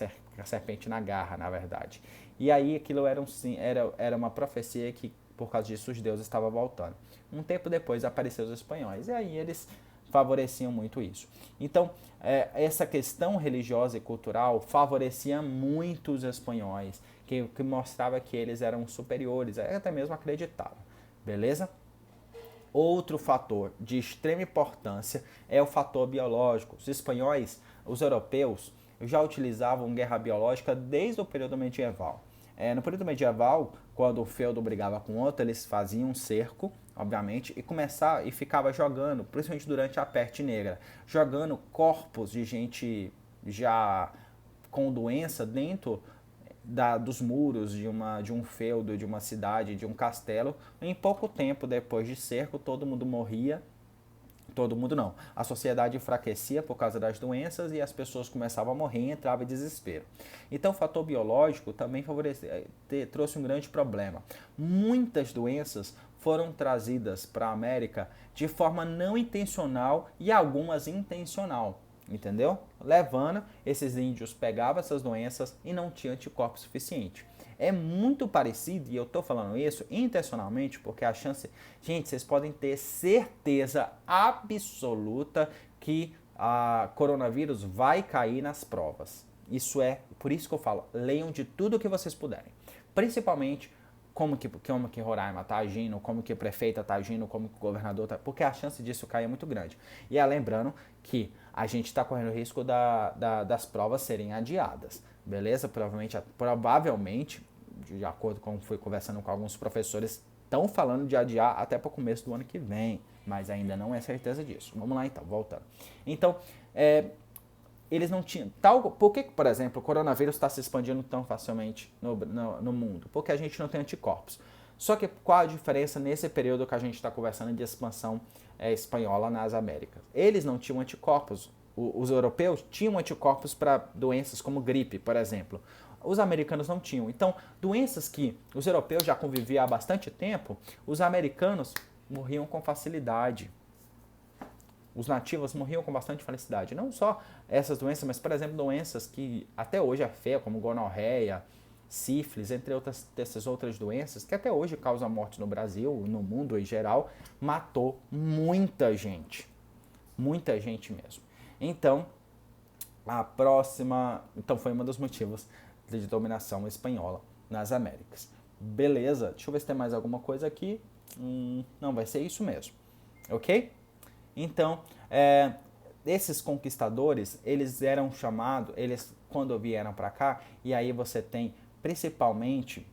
S1: serpente na garra, na verdade. E aí aquilo era uma profecia que, por causa disso, os deuses estavam voltando. Um tempo depois apareceram os espanhóis, e aí eles favoreciam muito isso. Então, essa questão religiosa e cultural favorecia muito os espanhóis, que mostrava que eles eram superiores, até mesmo acreditavam. Beleza? Outro fator de extrema importância é o fator biológico. Os espanhóis, os europeus, já utilizavam guerra biológica desde o período medieval. No período medieval, quando o feudo brigava com outro, eles faziam um cerco, obviamente, e ficava jogando, principalmente durante a peste negra, jogando corpos de gente já com doença dentro dos muros de um feudo, de uma cidade, de um castelo. Em pouco tempo depois de cerco, todo mundo morria. Todo mundo não. A sociedade enfraquecia por causa das doenças e as pessoas começavam a morrer e entrava em desespero. Então o fator biológico também trouxe um grande problema. Muitas doenças foram trazidas para a América de forma não intencional e algumas intencional. Entendeu? Levando, esses índios pegavam essas doenças e não tinham anticorpo suficiente. É muito parecido, e eu estou falando isso intencionalmente, porque a chance... Gente, vocês podem ter certeza absoluta que a coronavírus vai cair nas provas. Por isso que eu falo, leiam de tudo que vocês puderem. Principalmente como que Roraima está agindo, como que a prefeita está agindo, como que o governador está... Porque a chance disso cair é muito grande. E lembrando que a gente está correndo o risco das provas serem adiadas. Beleza? Provavelmente, de acordo com fui conversando com alguns professores, Estão falando de adiar até para o começo do ano que vem, mas ainda não é certeza disso. Vamos lá então, voltando. Então, eles não tinham... Por que, por exemplo, o coronavírus está se expandindo tão facilmente no mundo? Porque a gente não tem anticorpos. Só que qual a diferença nesse período que a gente está conversando de expansão espanhola nas Américas? Eles não tinham anticorpos. Os europeus tinham anticorpos para doenças como gripe, por exemplo. Os americanos não tinham. Então, doenças que os europeus já conviviam há bastante tempo, os americanos morriam com facilidade. Os nativos morriam com bastante facilidade. Não só essas doenças, mas, por exemplo, doenças que até hoje é feia, como gonorreia, sífilis, entre outras dessas outras doenças, que até hoje causam morte no Brasil, no mundo em geral, matou muita gente. Muita gente mesmo. Então, a próxima... Então, foi um dos motivos de dominação espanhola nas Américas. Beleza, deixa eu ver se tem mais alguma coisa aqui. Não, vai ser isso mesmo. Ok? Então, esses conquistadores, eles eram chamados, quando vieram para cá, e aí você tem principalmente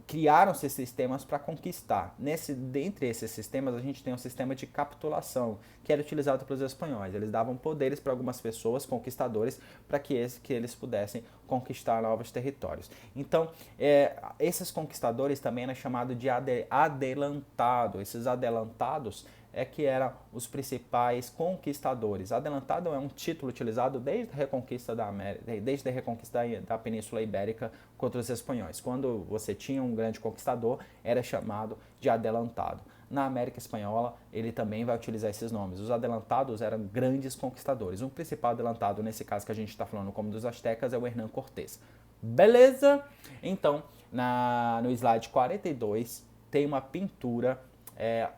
S1: criaram-se sistemas para conquistar. Dentre esses sistemas, a gente tem um sistema de capitulação, que era utilizado pelos espanhóis. Eles davam poderes para algumas pessoas, conquistadores, para que eles pudessem conquistar novos territórios. Então, esses conquistadores também eram chamados de adelantado. Esses adelantados que eram os principais conquistadores. Adelantado é um título utilizado desde a reconquista da América, desde a reconquista da Península Ibérica contra os espanhóis. Quando você tinha um grande conquistador, era chamado de adelantado. Na América Espanhola, ele também vai utilizar esses nomes. Os adelantados eram grandes conquistadores. Um principal adelantado, nesse caso que a gente está falando como dos astecas, é o Hernán Cortés. Beleza? Então, no slide 42, tem uma pintura...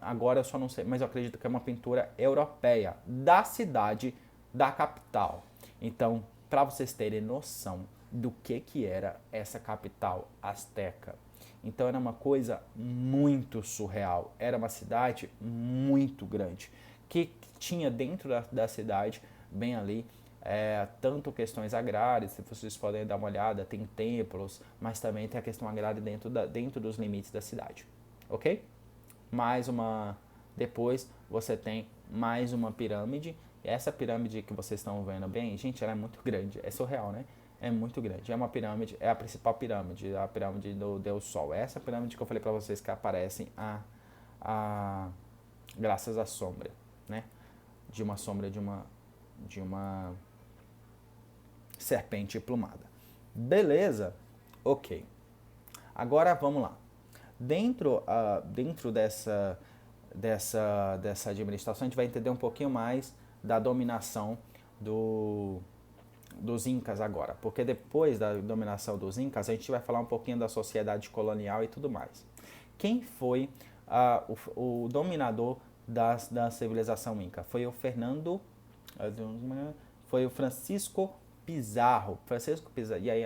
S1: agora eu só não sei, mas eu acredito que é uma pintura europeia da cidade, da capital. Então, para vocês terem noção do que era essa capital asteca. Então, era uma coisa muito surreal. Era uma cidade muito grande, que tinha dentro da cidade, bem ali, tanto questões agrárias, se vocês podem dar uma olhada, tem templos, mas também tem a questão agrária dentro dos limites da cidade. Ok? Depois você tem mais uma pirâmide. Essa pirâmide que vocês estão vendo bem, gente, ela é muito grande, é surreal, né? É muito grande, é uma pirâmide, é a principal pirâmide, a pirâmide do Deus Sol. Essa pirâmide que eu falei para vocês que aparecem graças à sombra, né? De uma sombra de uma serpente plumada. Beleza? Ok. Agora vamos lá. Dentro dessa administração, a gente vai entender um pouquinho mais da dominação dos Incas agora. Porque depois da dominação dos Incas, a gente vai falar um pouquinho da sociedade colonial e tudo mais. Quem foi o dominador da civilização Inca? Foi o Francisco Pizarro. E aí,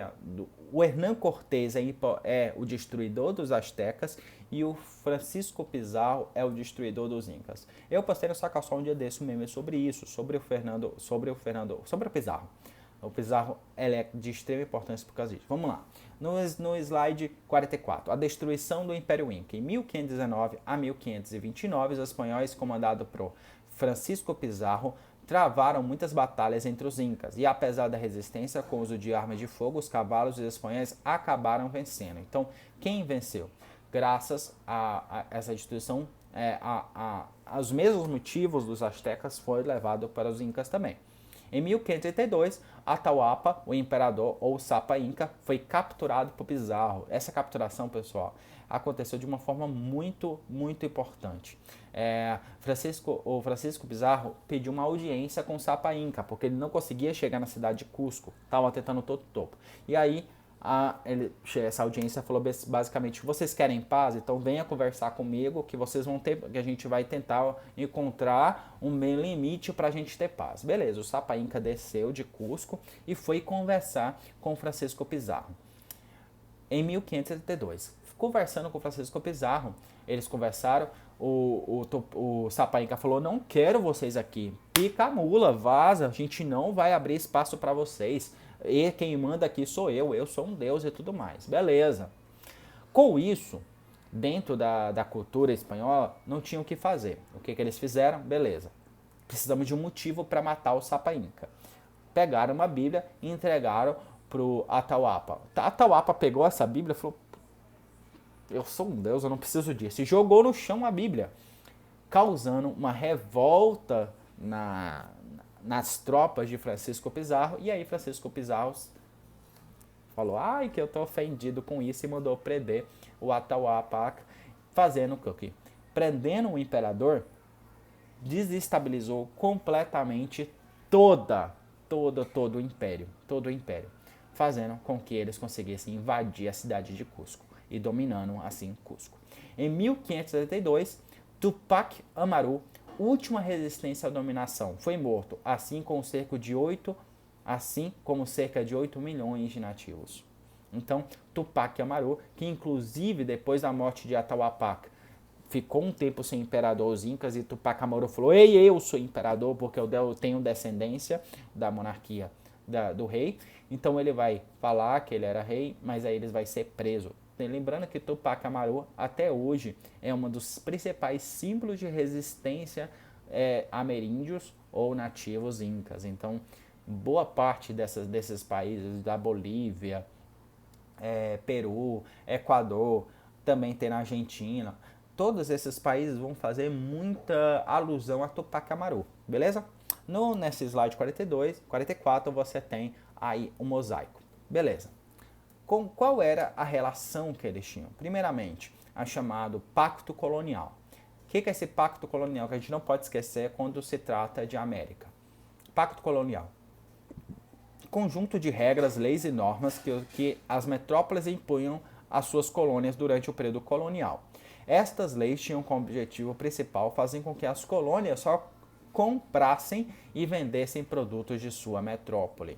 S1: o Hernán Cortés é o destruidor dos astecas e o Francisco Pizarro é o destruidor dos incas. Eu postei no Sacassol um dia desse um meme sobre isso, sobre o Pizarro. O Pizarro é de extrema importância por causa disso. Vamos lá. No slide 44, a destruição do Império Inca. Em 1519 a 1529, os espanhóis, comandados por Francisco Pizarro, travaram muitas batalhas entre os incas, e apesar da resistência com o uso de armas de fogo, os cavalos dos espanhóis acabaram vencendo. Então, quem venceu? Graças a essa destruição, os mesmos motivos dos astecas foi levado para os incas também. Em 1532, Atahualpa, o imperador ou Sapa Inca, foi capturado por Pizarro. Essa capturação, pessoal, aconteceu de uma forma muito, muito importante. O Francisco Pizarro pediu uma audiência com o Sapa Inca, porque ele não conseguia chegar na cidade de Cusco, estava tentando todo o topo. E aí, essa audiência falou basicamente: vocês querem paz? Então venha conversar comigo, que a gente vai tentar encontrar um meio limite para a gente ter paz. Beleza, o Sapa Inca desceu de Cusco e foi conversar com o Francisco Pizarro. Em 1532, conversando com o Francisco Pizarro, eles conversaram, o Sapa Inca falou: não quero vocês aqui, pica a mula, vaza, a gente não vai abrir espaço para vocês. E quem manda aqui sou eu sou um deus e tudo mais. Beleza. Com isso, dentro da cultura espanhola, não tinham o que fazer. O que eles fizeram? Beleza. Precisamos de um motivo para matar o Sapa Inca. Pegaram uma Bíblia e entregaram para o Atahualpa. Atahualpa pegou essa Bíblia e falou: eu sou um deus, eu não preciso disso. E jogou no chão a Bíblia, causando uma revolta nas tropas de Francisco Pizarro. E aí Francisco Pizarro falou: ai, que eu tô ofendido com isso, e mandou prender o Atahualpa, fazendo o quê? Prendendo o imperador, desestabilizou completamente todo o império, fazendo com que eles conseguissem invadir a cidade de Cusco e dominando assim Cusco. Em 1572, Tupac Amaru, última resistência à dominação, foi morto, assim como cerca de 8 milhões de nativos. Então, Tupac Amaru, que inclusive depois da morte de Atahualpa ficou um tempo sem imperador os Incas, e Tupac Amaru falou: ei, eu sou imperador porque eu tenho descendência da monarquia do rei. Então ele vai falar que ele era rei, mas aí ele vai ser preso. Lembrando que Tupac Amaru até hoje é um dos principais símbolos de resistência ameríndios ou nativos incas. Então, boa parte desses países, da Bolívia, Peru, Equador, também tem na Argentina, todos esses países vão fazer muita alusão a Tupac Amaru, beleza? Nesse slide 44, você tem aí o mosaico, beleza? Qual era a relação que eles tinham? Primeiramente, a chamado Pacto Colonial. O que é esse Pacto Colonial que a gente não pode esquecer quando se trata de América? Pacto Colonial. Conjunto de regras, leis e normas que as metrópoles impunham às suas colônias durante o período colonial. Estas leis tinham como objetivo principal fazer com que as colônias só comprassem e vendessem produtos de sua metrópole.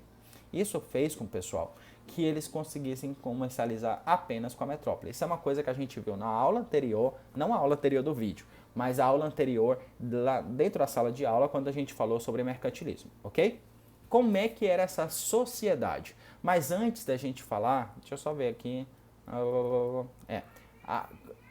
S1: Isso fez com, pessoal, que eles conseguissem comercializar apenas com a metrópole. Isso é uma coisa que a gente viu na aula anterior, não a aula anterior do vídeo, mas a aula anterior lá dentro da sala de aula, quando a gente falou sobre mercantilismo, ok? Como é que era essa sociedade? Mas antes da gente falar, deixa eu só ver aqui.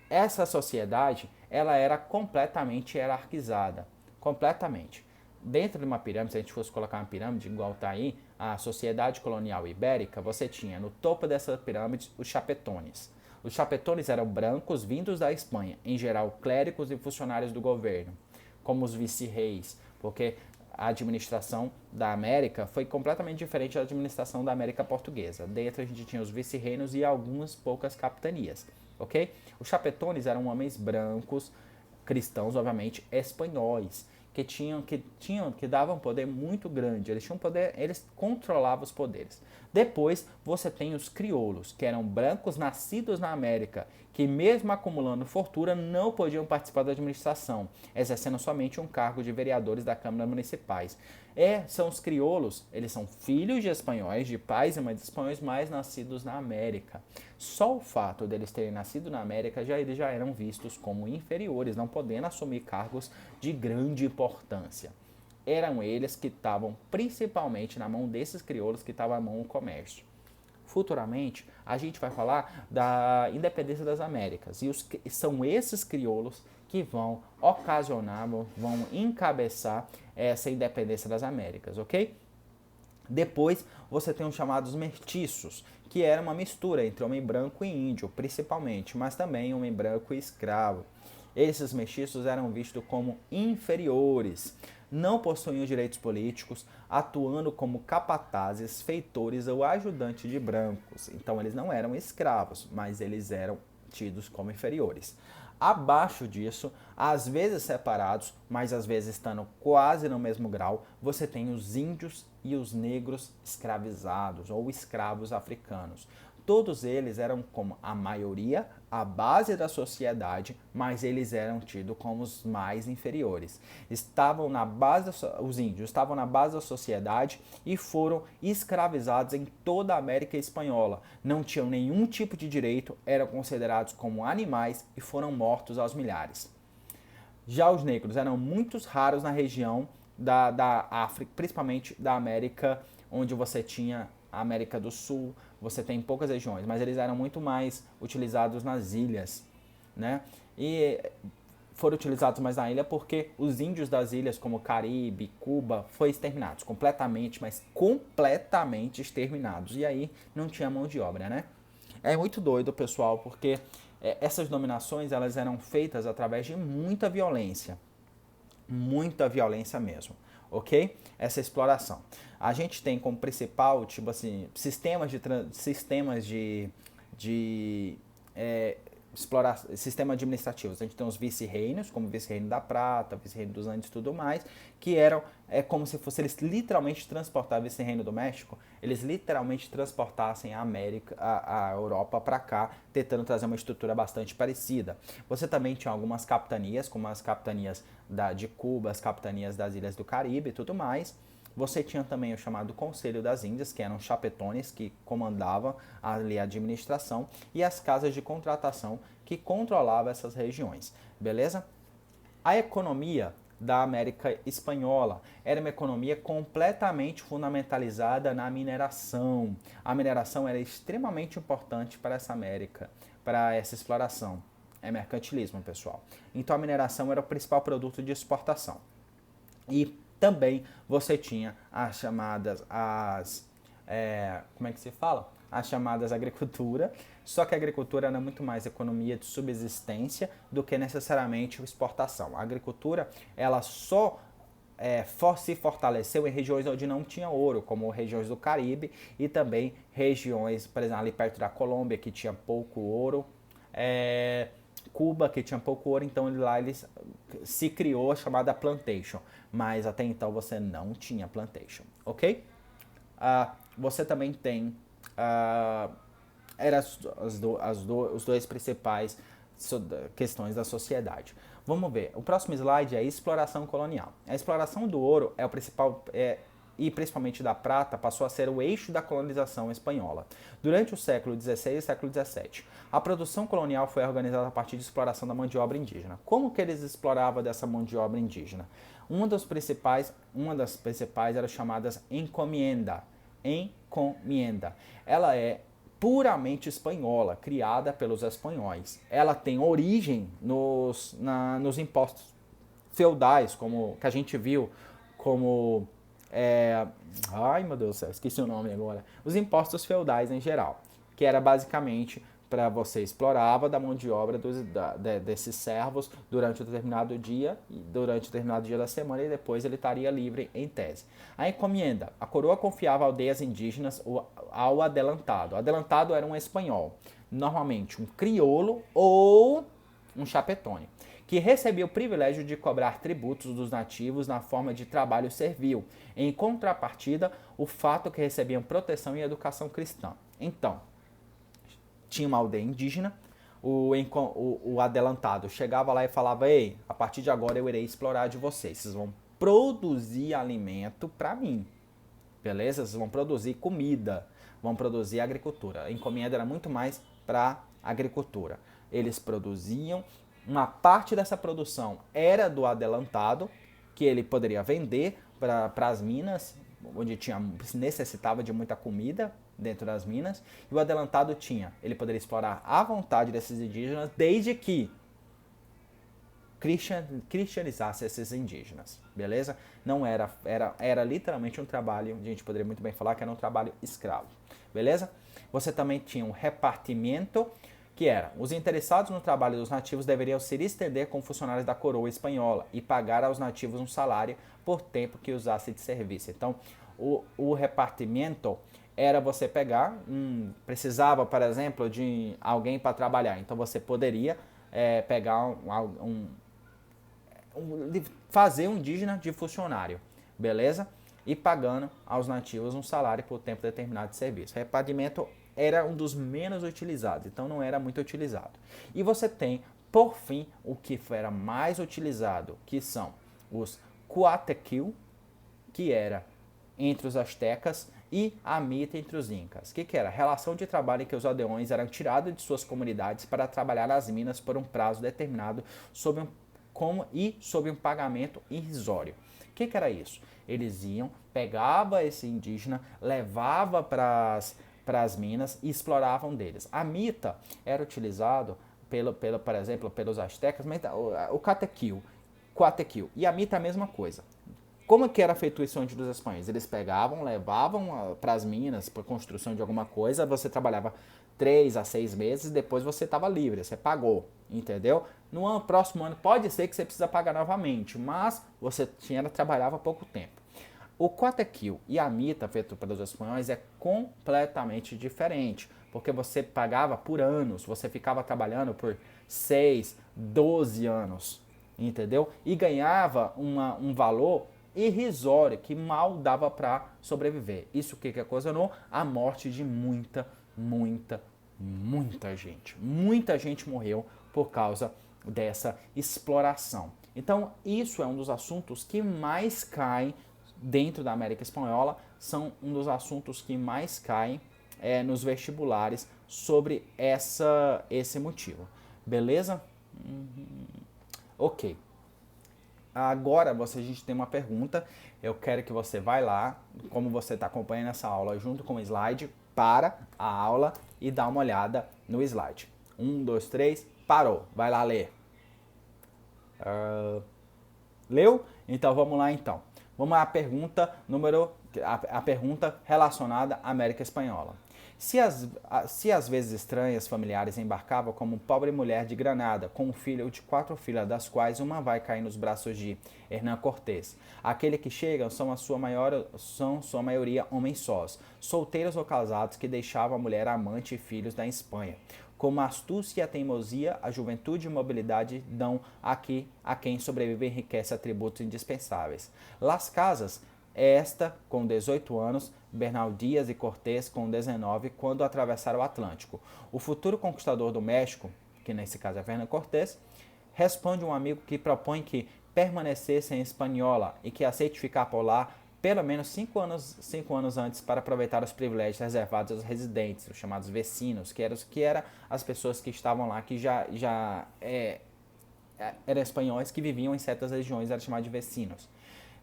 S1: Essa sociedade, ela era completamente hierarquizada. Completamente. Dentro de uma pirâmide, se a gente fosse colocar uma pirâmide igual está aí, a sociedade colonial ibérica, você tinha no topo dessa pirâmide os chapetones. Os chapetones eram brancos vindos da Espanha, em geral clérigos e funcionários do governo, como os vice-reis, porque a administração da América foi completamente diferente da administração da América portuguesa. Dentro a gente tinha os vice-reinos e algumas poucas capitanias, ok? Os chapetones eram homens brancos, cristãos, obviamente, espanhóis, que davam um poder muito grande. Eles tinham poder, eles controlavam os poderes. Depois você tem os crioulos, que eram brancos nascidos na América, que mesmo acumulando fortuna não podiam participar da administração, exercendo somente um cargo de vereadores da Câmara Municipais. São os crioulos, eles são filhos de espanhóis, de pais e mães espanhóis, mas nascidos na América. Só o fato deles terem nascido na América, eles já eram vistos como inferiores, não podendo assumir cargos de grande importância. Eram eles que estavam principalmente na mão desses crioulos, que estavam na mão do comércio. Futuramente, a gente vai falar da independência das Américas, e são esses crioulos que vão ocasionar, vão encabeçar essa independência das Américas, ok? Depois você tem os chamados mestiços, que era uma mistura entre homem branco e índio, principalmente, mas também homem branco e escravo. Esses mestiços eram vistos como inferiores, não possuíam direitos políticos, atuando como capatazes, feitores ou ajudantes de brancos. Então eles não eram escravos, mas eles eram tidos como inferiores. Abaixo disso, às vezes separados, mas às vezes estando quase no mesmo grau, você tem os índios e os negros escravizados ou escravos africanos. Todos eles eram como a maioria, a base da sociedade, mas eles eram tidos como os mais inferiores. Os índios estavam na base da sociedade e foram escravizados em toda a América Espanhola. Não tinham nenhum tipo de direito, eram considerados como animais e foram mortos aos milhares. Já os negros eram muito raros na região da África, principalmente da América, onde você tinha a América do Sul, você tem poucas regiões, mas eles eram muito mais utilizados nas ilhas, né? E foram utilizados mais na ilha porque os índios das ilhas como Caribe, Cuba, foram exterminados completamente, mas completamente exterminados. E aí não tinha mão de obra, né? É muito doido, pessoal, porque essas dominações elas eram feitas através de muita violência mesmo, ok? Essa exploração. A gente tem como principal, tipo assim, sistema administrativos. A gente tem os vice-reinos, como o vice-reino da Prata, vice-reino dos Andes e tudo mais, que eram como se fosse eles literalmente transportar vice-reino do México, eles literalmente transportassem a América, a Europa para cá, tentando trazer uma estrutura bastante parecida. Você também tinha algumas capitanias, como as capitanias de Cuba, as capitanias das Ilhas do Caribe e tudo mais. Você tinha também o chamado Conselho das Índias, que eram chapetones que comandavam ali a administração, e as casas de contratação que controlavam essas regiões, beleza? A economia da América Espanhola era uma economia completamente fundamentalizada na mineração. A mineração era extremamente importante para essa América, para essa exploração. É mercantilismo, pessoal. Então a mineração era o principal produto de exportação. E também você tinha as chamadas, como é que se fala? As chamadas agricultura, só que a agricultura era muito mais economia de subsistência do que necessariamente exportação. A agricultura, ela só se fortaleceu em regiões onde não tinha ouro, como regiões do Caribe e também regiões, por exemplo, ali perto da Colômbia, que tinha pouco ouro, Cuba, que tinha pouco ouro, então lá eles se criou a chamada plantation, mas até então você não tinha plantation, ok? Você também tem eram os dois principais questões da sociedade. Vamos ver, o próximo slide é a exploração colonial. A exploração do ouro é o principal, e principalmente da prata, passou a ser o eixo da colonização espanhola. Durante o século XVI e século XVII, a produção colonial foi organizada a partir de exploração da mão de obra indígena. Como que eles exploravam dessa mão de obra indígena? Uma das principais eram chamadas encomienda. Ela é puramente espanhola, criada pelos espanhóis. Ela tem origem nos impostos feudais, como que a gente viu, como ai meu Deus do céu, esqueci o nome agora. Os impostos feudais em geral, que era basicamente para você explorava da mão de obra desses servos durante um determinado dia da semana, e depois ele estaria livre em tese. A encomienda. A coroa confiava a aldeias indígenas ao adelantado. O adelantado era um espanhol, normalmente um crioulo ou um chapetone, que recebia o privilégio de cobrar tributos dos nativos na forma de trabalho servil. Em contrapartida, o fato que recebiam proteção e educação cristã. Então, tinha uma aldeia indígena, o adelantado chegava lá e falava: ei, a partir de agora eu irei explorar de vocês, vocês vão produzir alimento para mim, beleza? Vocês vão produzir comida, vão produzir agricultura. A encomenda era muito mais para agricultura. Eles produziam, uma parte dessa produção era do adelantado, que ele poderia vender para as minas, onde necessitava de muita comida dentro das minas, e o adelantado ele poderia explorar à vontade desses indígenas, desde que cristianizasse esses indígenas, beleza? Não era literalmente um trabalho, a gente poderia muito bem falar que era um trabalho escravo, beleza? Você também tinha um repartimento, que era: os interessados no trabalho dos nativos deveriam se estender com funcionários da coroa espanhola e pagar aos nativos um salário por tempo que usasse de serviço. Então, o repartimento era você pegar, precisava, por exemplo, de alguém para trabalhar. Então você poderia pegar fazer um indígena de funcionário, beleza? E pagando aos nativos um salário por tempo determinado de serviço. O repartimento era um dos menos utilizados, então não era muito utilizado. E você tem, por fim, o que era mais utilizado, que são os Cuatequil, que era entre os astecas, e a mita entre os incas. O que era? Relação de trabalho em que os aldeões eram tirados de suas comunidades para trabalhar nas minas por um prazo determinado sob um pagamento irrisório. que era isso? Eles iam, pegava esse indígena, levava para as minas e exploravam deles. A mita era utilizado, por exemplo, pelos astecas, mas o catequil, e a mita é a mesma coisa. Como que era feito isso antes dos espanhóis? Eles pegavam, levavam para as minas, para construção de alguma coisa, você trabalhava 3 a 6 meses, depois você estava livre, você pagou, entendeu? No próximo ano pode ser que você precisa pagar novamente, mas você trabalhava pouco tempo. O Cotequil e a mita feito pelos espanhóis é completamente diferente, porque você pagava por anos, você ficava trabalhando por 6, 12 anos, entendeu? E ganhava um valor irrisório que mal dava para sobreviver. Isso que ocasionou a morte de muita gente. Muita gente morreu por causa dessa exploração. Então, isso é um dos assuntos que mais caem dentro da América Espanhola, são um dos assuntos que mais caem nos vestibulares sobre esse motivo. Beleza? Ok. Agora a gente tem uma pergunta. Eu quero que você vá lá, como você está acompanhando essa aula junto com o slide, para a aula e dá uma olhada no slide. 1, 2, 3, parou. Vai lá ler. Leu? Então vamos lá então. Vamos à pergunta a pergunta relacionada à América Espanhola. Se às vezes estranhas familiares embarcavam como pobre mulher de Granada, com um filho de 4 filhas, das quais uma vai cair nos braços de Hernán Cortés. Aqueles que chegam são sua maioria homens sós, solteiros ou casados que deixavam a mulher amante e filhos da Espanha. Como a astúcia e a teimosia, a juventude e a mobilidade dão aqui a quem sobrevive enriquece atributos indispensáveis. Las Casas, esta com 18 anos, Bernal Dias e Cortés com 19, quando atravessaram o Atlântico. O futuro conquistador do México, que nesse caso é Hernán Cortés, responde um amigo que propõe que permanecesse em Espanhola e que aceite ficar por lá pelo menos 5 anos antes para aproveitar os privilégios reservados aos residentes, os chamados vecinos, que eram as pessoas que estavam lá, que eram espanhóis que viviam em certas regiões, eram chamados de vecinos.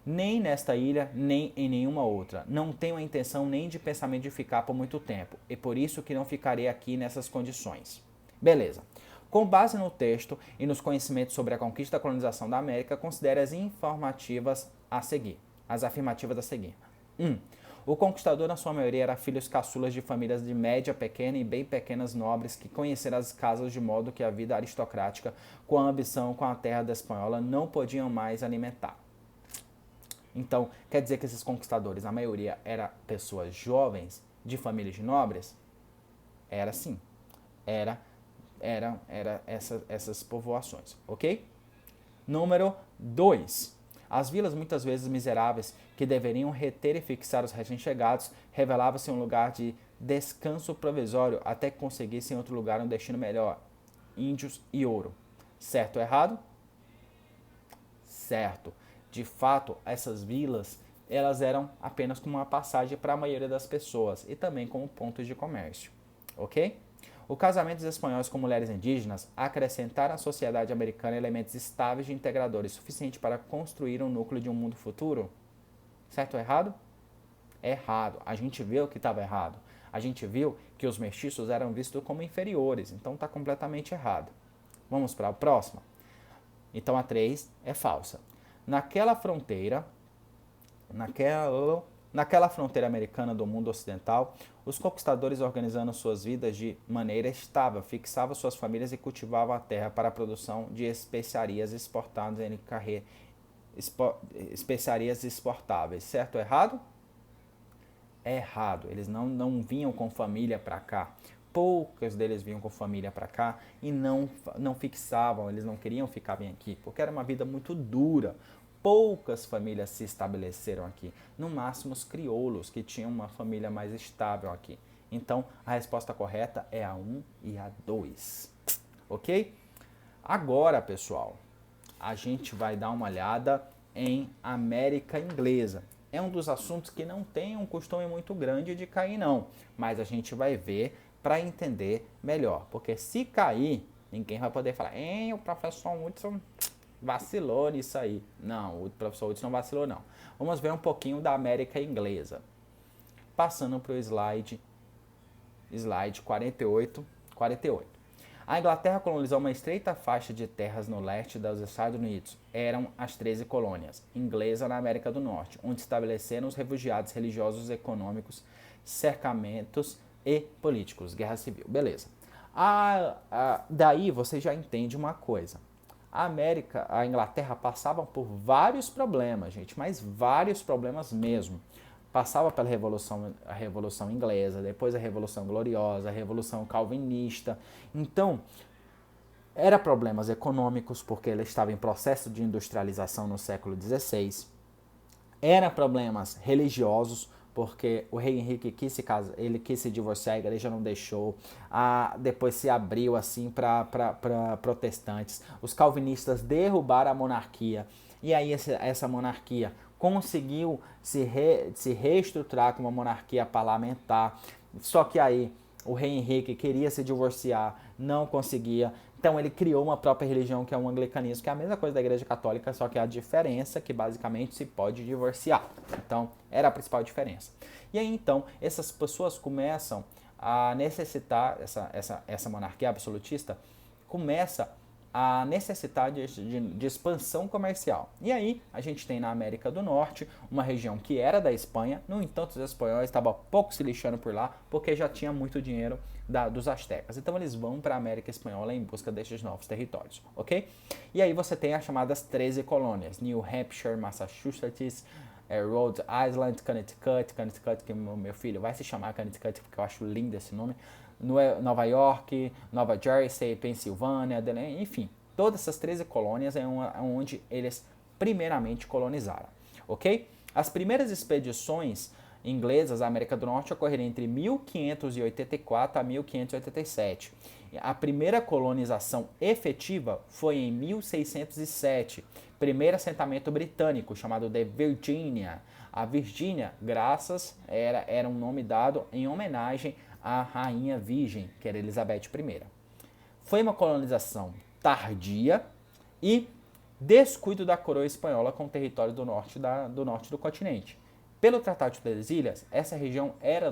S1: Nem nesta ilha, nem em nenhuma outra. Não tenho a intenção nem de pensamento de ficar por muito tempo, e por isso que não ficarei aqui nessas condições. Beleza. Com base no texto e nos conhecimentos sobre a conquista e a colonização da América, considere as afirmativas a seguir. 1. O conquistador, na sua maioria, era filhos caçulas de famílias de média pequena e bem pequenas nobres que conheceram as casas de modo que a vida aristocrática, com a ambição com a terra da espanhola, não podiam mais alimentar. Então, quer dizer que esses conquistadores, a maioria, eram pessoas jovens, de famílias de nobres? Era sim. Era essas povoações, ok? Número 2. As vilas, muitas vezes miseráveis, que deveriam reter e fixar os recém-chegados, revelava-se um lugar de descanso provisório até que conseguissem em outro lugar um destino melhor. Índios e ouro. Certo ou errado? Certo. De fato, essas vilas, elas eram apenas como uma passagem para a maioria das pessoas e também como pontos de comércio, ok? O casamento dos espanhóis com mulheres indígenas acrescentaram à sociedade americana elementos estáveis e integradores suficientes para construir um núcleo de um mundo futuro? Certo ou errado? Errado. A gente viu que estava errado. A gente viu que os mestiços eram vistos como inferiores, então está completamente errado. Vamos para a próxima? Então a 3 é falsa. Naquela fronteira americana do mundo ocidental, os conquistadores, organizando suas vidas de maneira estável, fixavam suas famílias e cultivavam a terra para a produção de especiarias exportadas especiarias exportáveis. Certo ou errado? É errado. Eles não vinham com família para cá. Poucos deles vinham com família para cá e não fixavam, eles não queriam ficar bem aqui, porque era uma vida muito dura. Poucas famílias se estabeleceram aqui, no máximo os crioulos, que tinham uma família mais estável aqui. Então, a resposta correta é a 1 e a 2. Ok? Agora, pessoal, a gente vai dar uma olhada em América Inglesa. É um dos assuntos que não tem um costume muito grande de cair, não. Mas a gente vai ver para entender melhor. Porque se cair, ninguém vai poder falar, o professor Hudson vacilou nisso aí. Não, o professor Hudson não vacilou não. Vamos ver um pouquinho da América Inglesa. Passando para o slide 48. A Inglaterra colonizou uma estreita faixa de terras no leste dos Estados Unidos. Eram as 13 colônias inglesas na América do Norte, onde estabeleceram os refugiados religiosos, econômicos, cercamentos e políticos. Guerra civil. Beleza. Daí você já entende uma coisa. A Inglaterra passava por vários problemas, gente, mas vários problemas mesmo. Passava pela a Revolução Inglesa, depois a Revolução Gloriosa, a Revolução Calvinista. Então, era problemas econômicos, porque ele estava em processo de industrialização no século XVI. Era problemas religiosos, porque o rei Henrique quis se casar, ele quis se divorciar, a igreja não deixou. Depois se abriu assim para protestantes. Os calvinistas derrubaram a monarquia. E aí essa monarquia conseguiu se reestruturar como uma monarquia parlamentar. Só que aí o rei Henrique queria se divorciar, não conseguia. Então ele criou uma própria religião, que é o anglicanismo, que é a mesma coisa da igreja católica, só que a diferença é que basicamente se pode divorciar. Então era a principal diferença. E aí então essas pessoas começam a necessitar, essa monarquia absolutista começa a necessidade de expansão comercial. E aí a gente tem na América do Norte uma região que era da Espanha, no entanto os espanhóis estavam pouco se lixando por lá, porque já tinha muito dinheiro dos astecas. Então eles vão para a América Espanhola em busca desses novos territórios, ok? E aí você tem as chamadas 13 colônias, New Hampshire, Massachusetts, Rhode Island, Connecticut, que meu filho vai se chamar Connecticut porque eu acho lindo esse nome, Nova York, Nova Jersey, Pensilvânia, Delaware, enfim, todas essas 13 colônias é onde eles primeiramente colonizaram, ok? As primeiras expedições inglesas à América do Norte ocorreram entre 1584 a 1587. A primeira colonização efetiva foi em 1607, primeiro assentamento britânico chamado de Virgínia. A Virgínia, era um nome dado em homenagem à rainha virgem, que era Elizabeth I. Foi uma colonização tardia e descuido da coroa espanhola com o território do norte do continente. Pelo Tratado de Tordesilhas, essa região era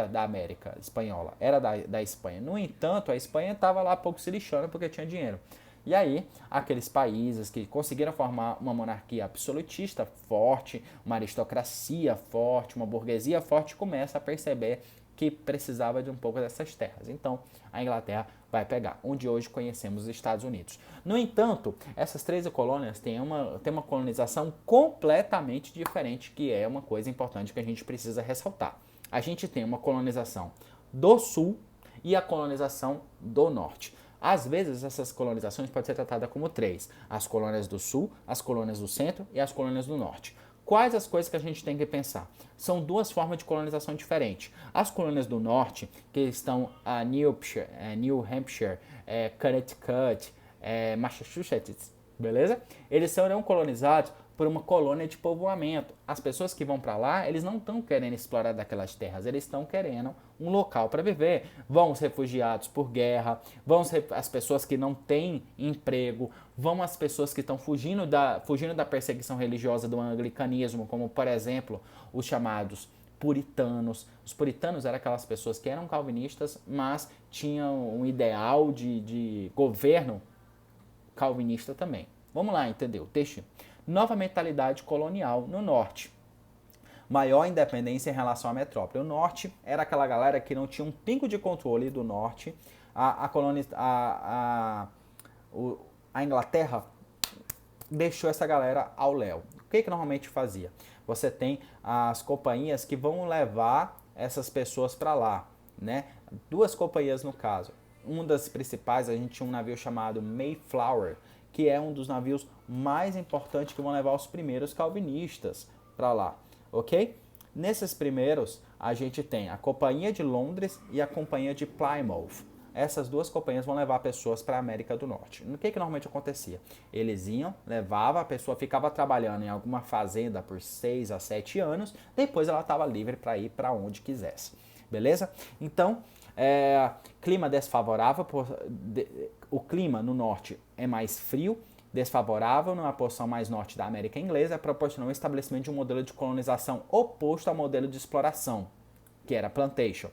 S1: da América Espanhola, era da Espanha. No entanto, a Espanha estava lá pouco se lixando porque tinha dinheiro. E aí, aqueles países que conseguiram formar uma monarquia absolutista forte, uma aristocracia forte, uma burguesia forte, começa a perceber que precisava de um pouco dessas terras. Então, a Inglaterra vai pegar, onde hoje conhecemos os Estados Unidos. No entanto, essas 13 colônias têm uma colonização completamente diferente, que é uma coisa importante que a gente precisa ressaltar. A gente tem uma colonização do sul e a colonização do norte. Às vezes, essas colonizações podem ser tratadas como 3. As colônias do sul, as colônias do centro e as colônias do norte. Quais as coisas que a gente tem que pensar? São duas formas de colonização diferentes. As colônias do norte, que estão a New Hampshire, Connecticut, Massachusetts, beleza? Eles serão colonizados por uma colônia de povoamento. As pessoas que vão para lá, eles não estão querendo explorar daquelas terras, eles estão querendo um local para viver. Vão os refugiados por guerra, vão as pessoas que não têm emprego, vão as pessoas que estão fugindo da perseguição religiosa do anglicanismo, como, por exemplo, os chamados puritanos. Os puritanos eram aquelas pessoas que eram calvinistas, mas tinham um ideal de governo calvinista também. Vamos lá, entendeu? O texto. Nova mentalidade colonial no norte. Maior independência em relação à metrópole. O norte era aquela galera que não tinha um pingo de controle do norte. A Inglaterra deixou essa galera ao léu. O que normalmente fazia? Você tem as companhias que vão levar essas pessoas para lá, né? Duas companhias no caso. Uma das principais, a gente tinha um navio chamado Mayflower, que é um dos navios mais importantes que vão levar os primeiros calvinistas para lá, ok? Nesses primeiros, a gente tem a Companhia de Londres e a Companhia de Plymouth. Essas duas companhias vão levar pessoas para a América do Norte. O que normalmente acontecia? Eles iam, levavam, a pessoa ficava trabalhando em alguma fazenda por 6 a 7 anos, depois ela estava livre para ir para onde quisesse, beleza? Então, clima desfavorável, o clima no norte é mais frio desfavorável na porção mais norte da América Inglesa, proporcionou o estabelecimento de um modelo de colonização oposto ao modelo de exploração, que era plantation,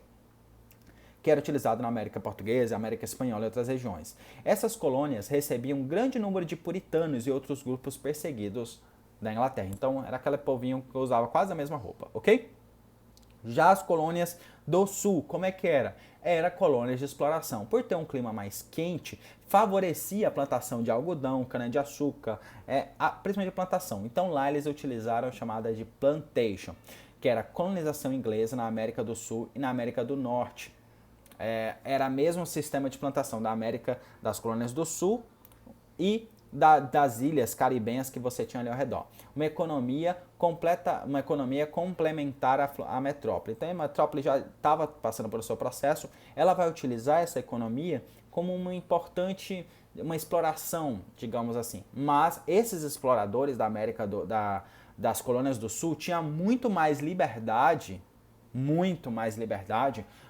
S1: que era utilizado na América Portuguesa, América Espanhola e outras regiões. Essas colônias recebiam um grande número de puritanos e outros grupos perseguidos da Inglaterra. Então, era aquele povinho que usava quase a mesma roupa, ok? Já as colônias do sul, como é que era? Era colônias de exploração. Por ter um clima mais quente, favorecia a plantação de algodão, cana-de-açúcar, principalmente a plantação. Então lá eles utilizaram a chamada de plantation, que era a colonização inglesa na América do Sul e na América do Norte. Era o mesmo sistema de plantação da América, das colônias do Sul e das ilhas caribenhas que você tinha ali ao redor. Uma economia complementar à metrópole. Então a metrópole já estava passando pelo seu processo, ela vai utilizar essa economia como uma exploração, digamos assim. Mas esses exploradores da América, das colônias do Sul, tinham muito mais liberdade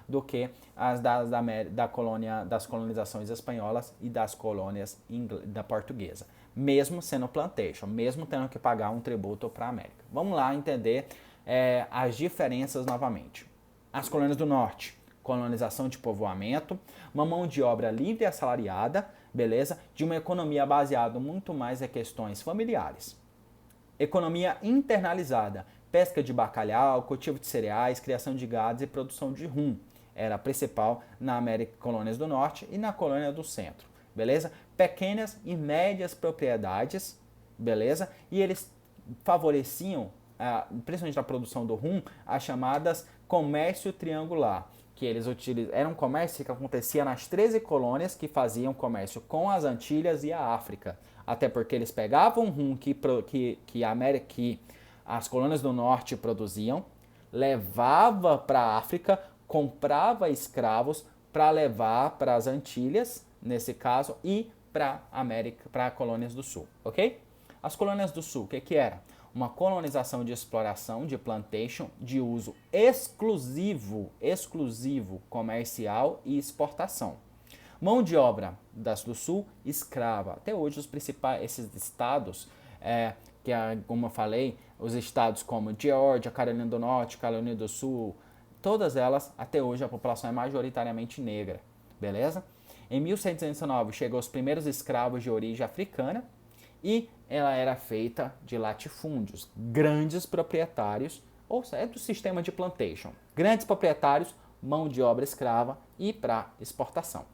S1: do que as das colonizações espanholas e das colônias da portuguesa, mesmo sendo plantation, mesmo tendo que pagar um tributo para a América. Vamos lá entender as diferenças novamente. As colônias do norte, colonização de povoamento, uma mão de obra livre e assalariada, beleza? De uma economia baseada muito mais em questões familiares. Economia internalizada, pesca de bacalhau, cultivo de cereais, criação de gados e produção de rum. Era a principal na América, colônias do Norte e na colônia do Centro, beleza? Pequenas e médias propriedades, beleza? E eles favoreciam, principalmente na produção do rum, as chamadas comércio triangular, que eles era um comércio que acontecia nas 13 colônias que faziam comércio com as Antilhas e a África. Até porque eles pegavam rum que as colônias do norte produziam, levava para a África, comprava escravos para levar para as Antilhas, nesse caso, e para colônias do sul, ok? As colônias do sul, o que era? Uma colonização de exploração, de plantation, de uso exclusivo, comercial e exportação. Mão de obra do sul, escrava. Até hoje esses estados, como eu falei, os estados como Geórgia, Carolina do Norte, Carolina do Sul, todas elas, até hoje, a população é majoritariamente negra, beleza? Em 1719 chegou os primeiros escravos de origem africana e ela era feita de latifúndios, grandes proprietários, ou seja, do sistema de plantation. Grandes proprietários, mão de obra escrava e para exportação.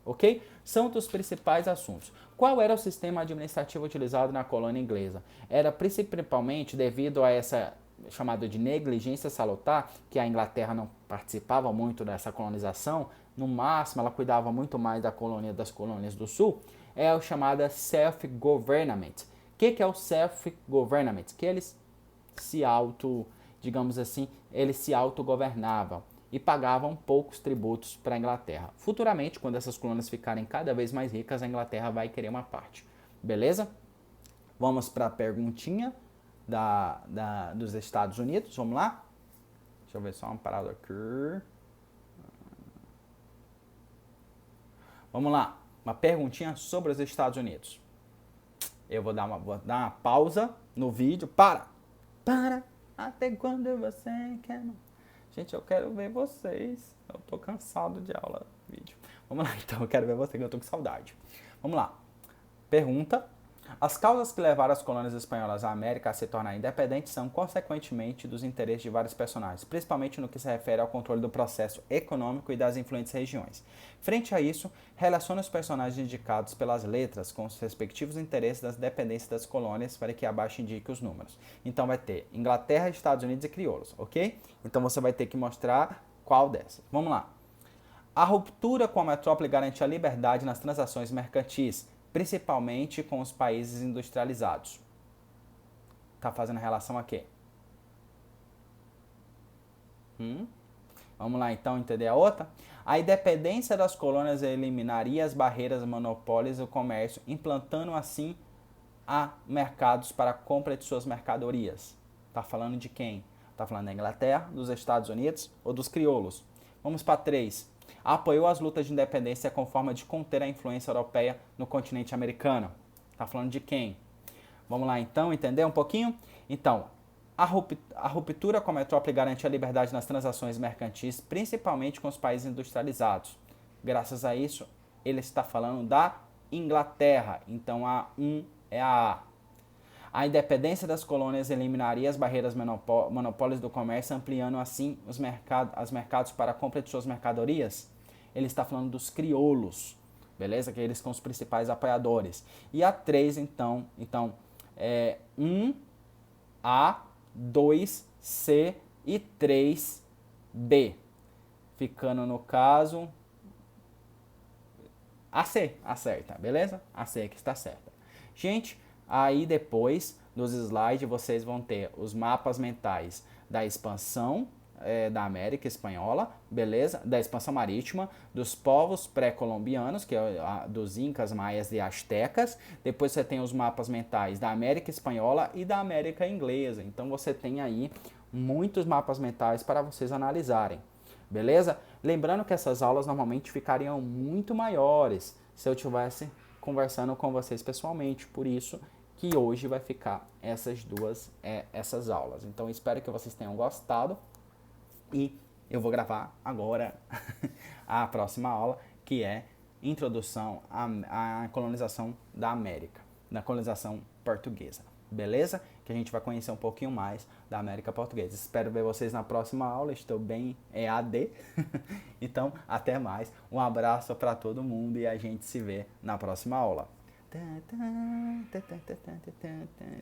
S1: Ok? São dos principais assuntos. Qual era o sistema administrativo utilizado na colônia inglesa? Era principalmente devido a essa chamada de negligência salutar, que a Inglaterra não participava muito dessa colonização, no máximo ela cuidava muito mais das colônias do sul, é o chamado self-government. O que é o self-government? Que eles eles se autogovernavam e pagavam poucos tributos para a Inglaterra. Futuramente, quando essas colônias ficarem cada vez mais ricas, a Inglaterra vai querer uma parte. Beleza? Vamos para a perguntinha dos Estados Unidos. Vamos lá? Deixa eu ver só uma parada aqui. Vamos lá. Uma perguntinha sobre os Estados Unidos. Eu vou dar uma pausa no vídeo. Para! Até quando você quer... Gente, eu quero ver vocês. Eu tô cansado de aula, vídeo. Vamos lá, então. Eu quero ver vocês, que eu tô com saudade. Vamos lá. Pergunta. As causas que levaram as colônias espanholas à América a se tornar independentes são, consequentemente, dos interesses de vários personagens, principalmente no que se refere ao controle do processo econômico e das influentes regiões. Frente a isso, relaciona os personagens indicados pelas letras com os respectivos interesses das dependências das colônias para que abaixo indique os números. Então vai ter Inglaterra, Estados Unidos e crioulos, ok? Então você vai ter que mostrar qual dessas. Vamos lá. A ruptura com a metrópole garante a liberdade nas transações mercantis, principalmente com os países industrializados. Tá fazendo relação a quê? Vamos lá então entender a outra? A independência das colônias eliminaria as barreiras monopólios do comércio, implantando assim a mercados para a compra de suas mercadorias. Tá falando de quem? Tá falando da Inglaterra, dos Estados Unidos ou dos crioulos? Vamos para 3. Apoiou as lutas de independência com forma de conter a influência europeia no continente americano. Tá falando de quem? Vamos lá então, entender um pouquinho? Então, a ruptura com a metrópole garante a liberdade nas transações mercantis, principalmente com os países industrializados. Graças a isso, ele está falando da Inglaterra. Então, a 1 é a A. A independência das colônias eliminaria as barreiras monopólios do comércio, ampliando assim os mercados para a compra de suas mercadorias. Ele está falando dos crioulos, beleza? Que eles são os principais apoiadores. E a 3, então é 1A, 2C e 3B. Ficando no caso AC, acerta, beleza? AC que está certa. Gente, aí depois dos slides vocês vão ter os mapas mentais da expansão da América Espanhola, beleza? Da expansão marítima, dos povos pré-colombianos, que é dos Incas, Maias e Astecas. Depois você tem os mapas mentais da América Espanhola e da América Inglesa. Então você tem aí muitos mapas mentais para vocês analisarem, beleza? Lembrando que essas aulas normalmente ficariam muito maiores se eu estivesse conversando com vocês pessoalmente, por isso que hoje vai ficar essas aulas. Então espero que vocês tenham gostado e eu vou gravar agora a próxima aula, que é Introdução à colonização da América, da colonização portuguesa, beleza? Que a gente vai conhecer um pouquinho mais da América Portuguesa. Espero ver vocês na próxima aula, estou bem EAD. Então, até mais. Um abraço para todo mundo e a gente se vê na próxima aula.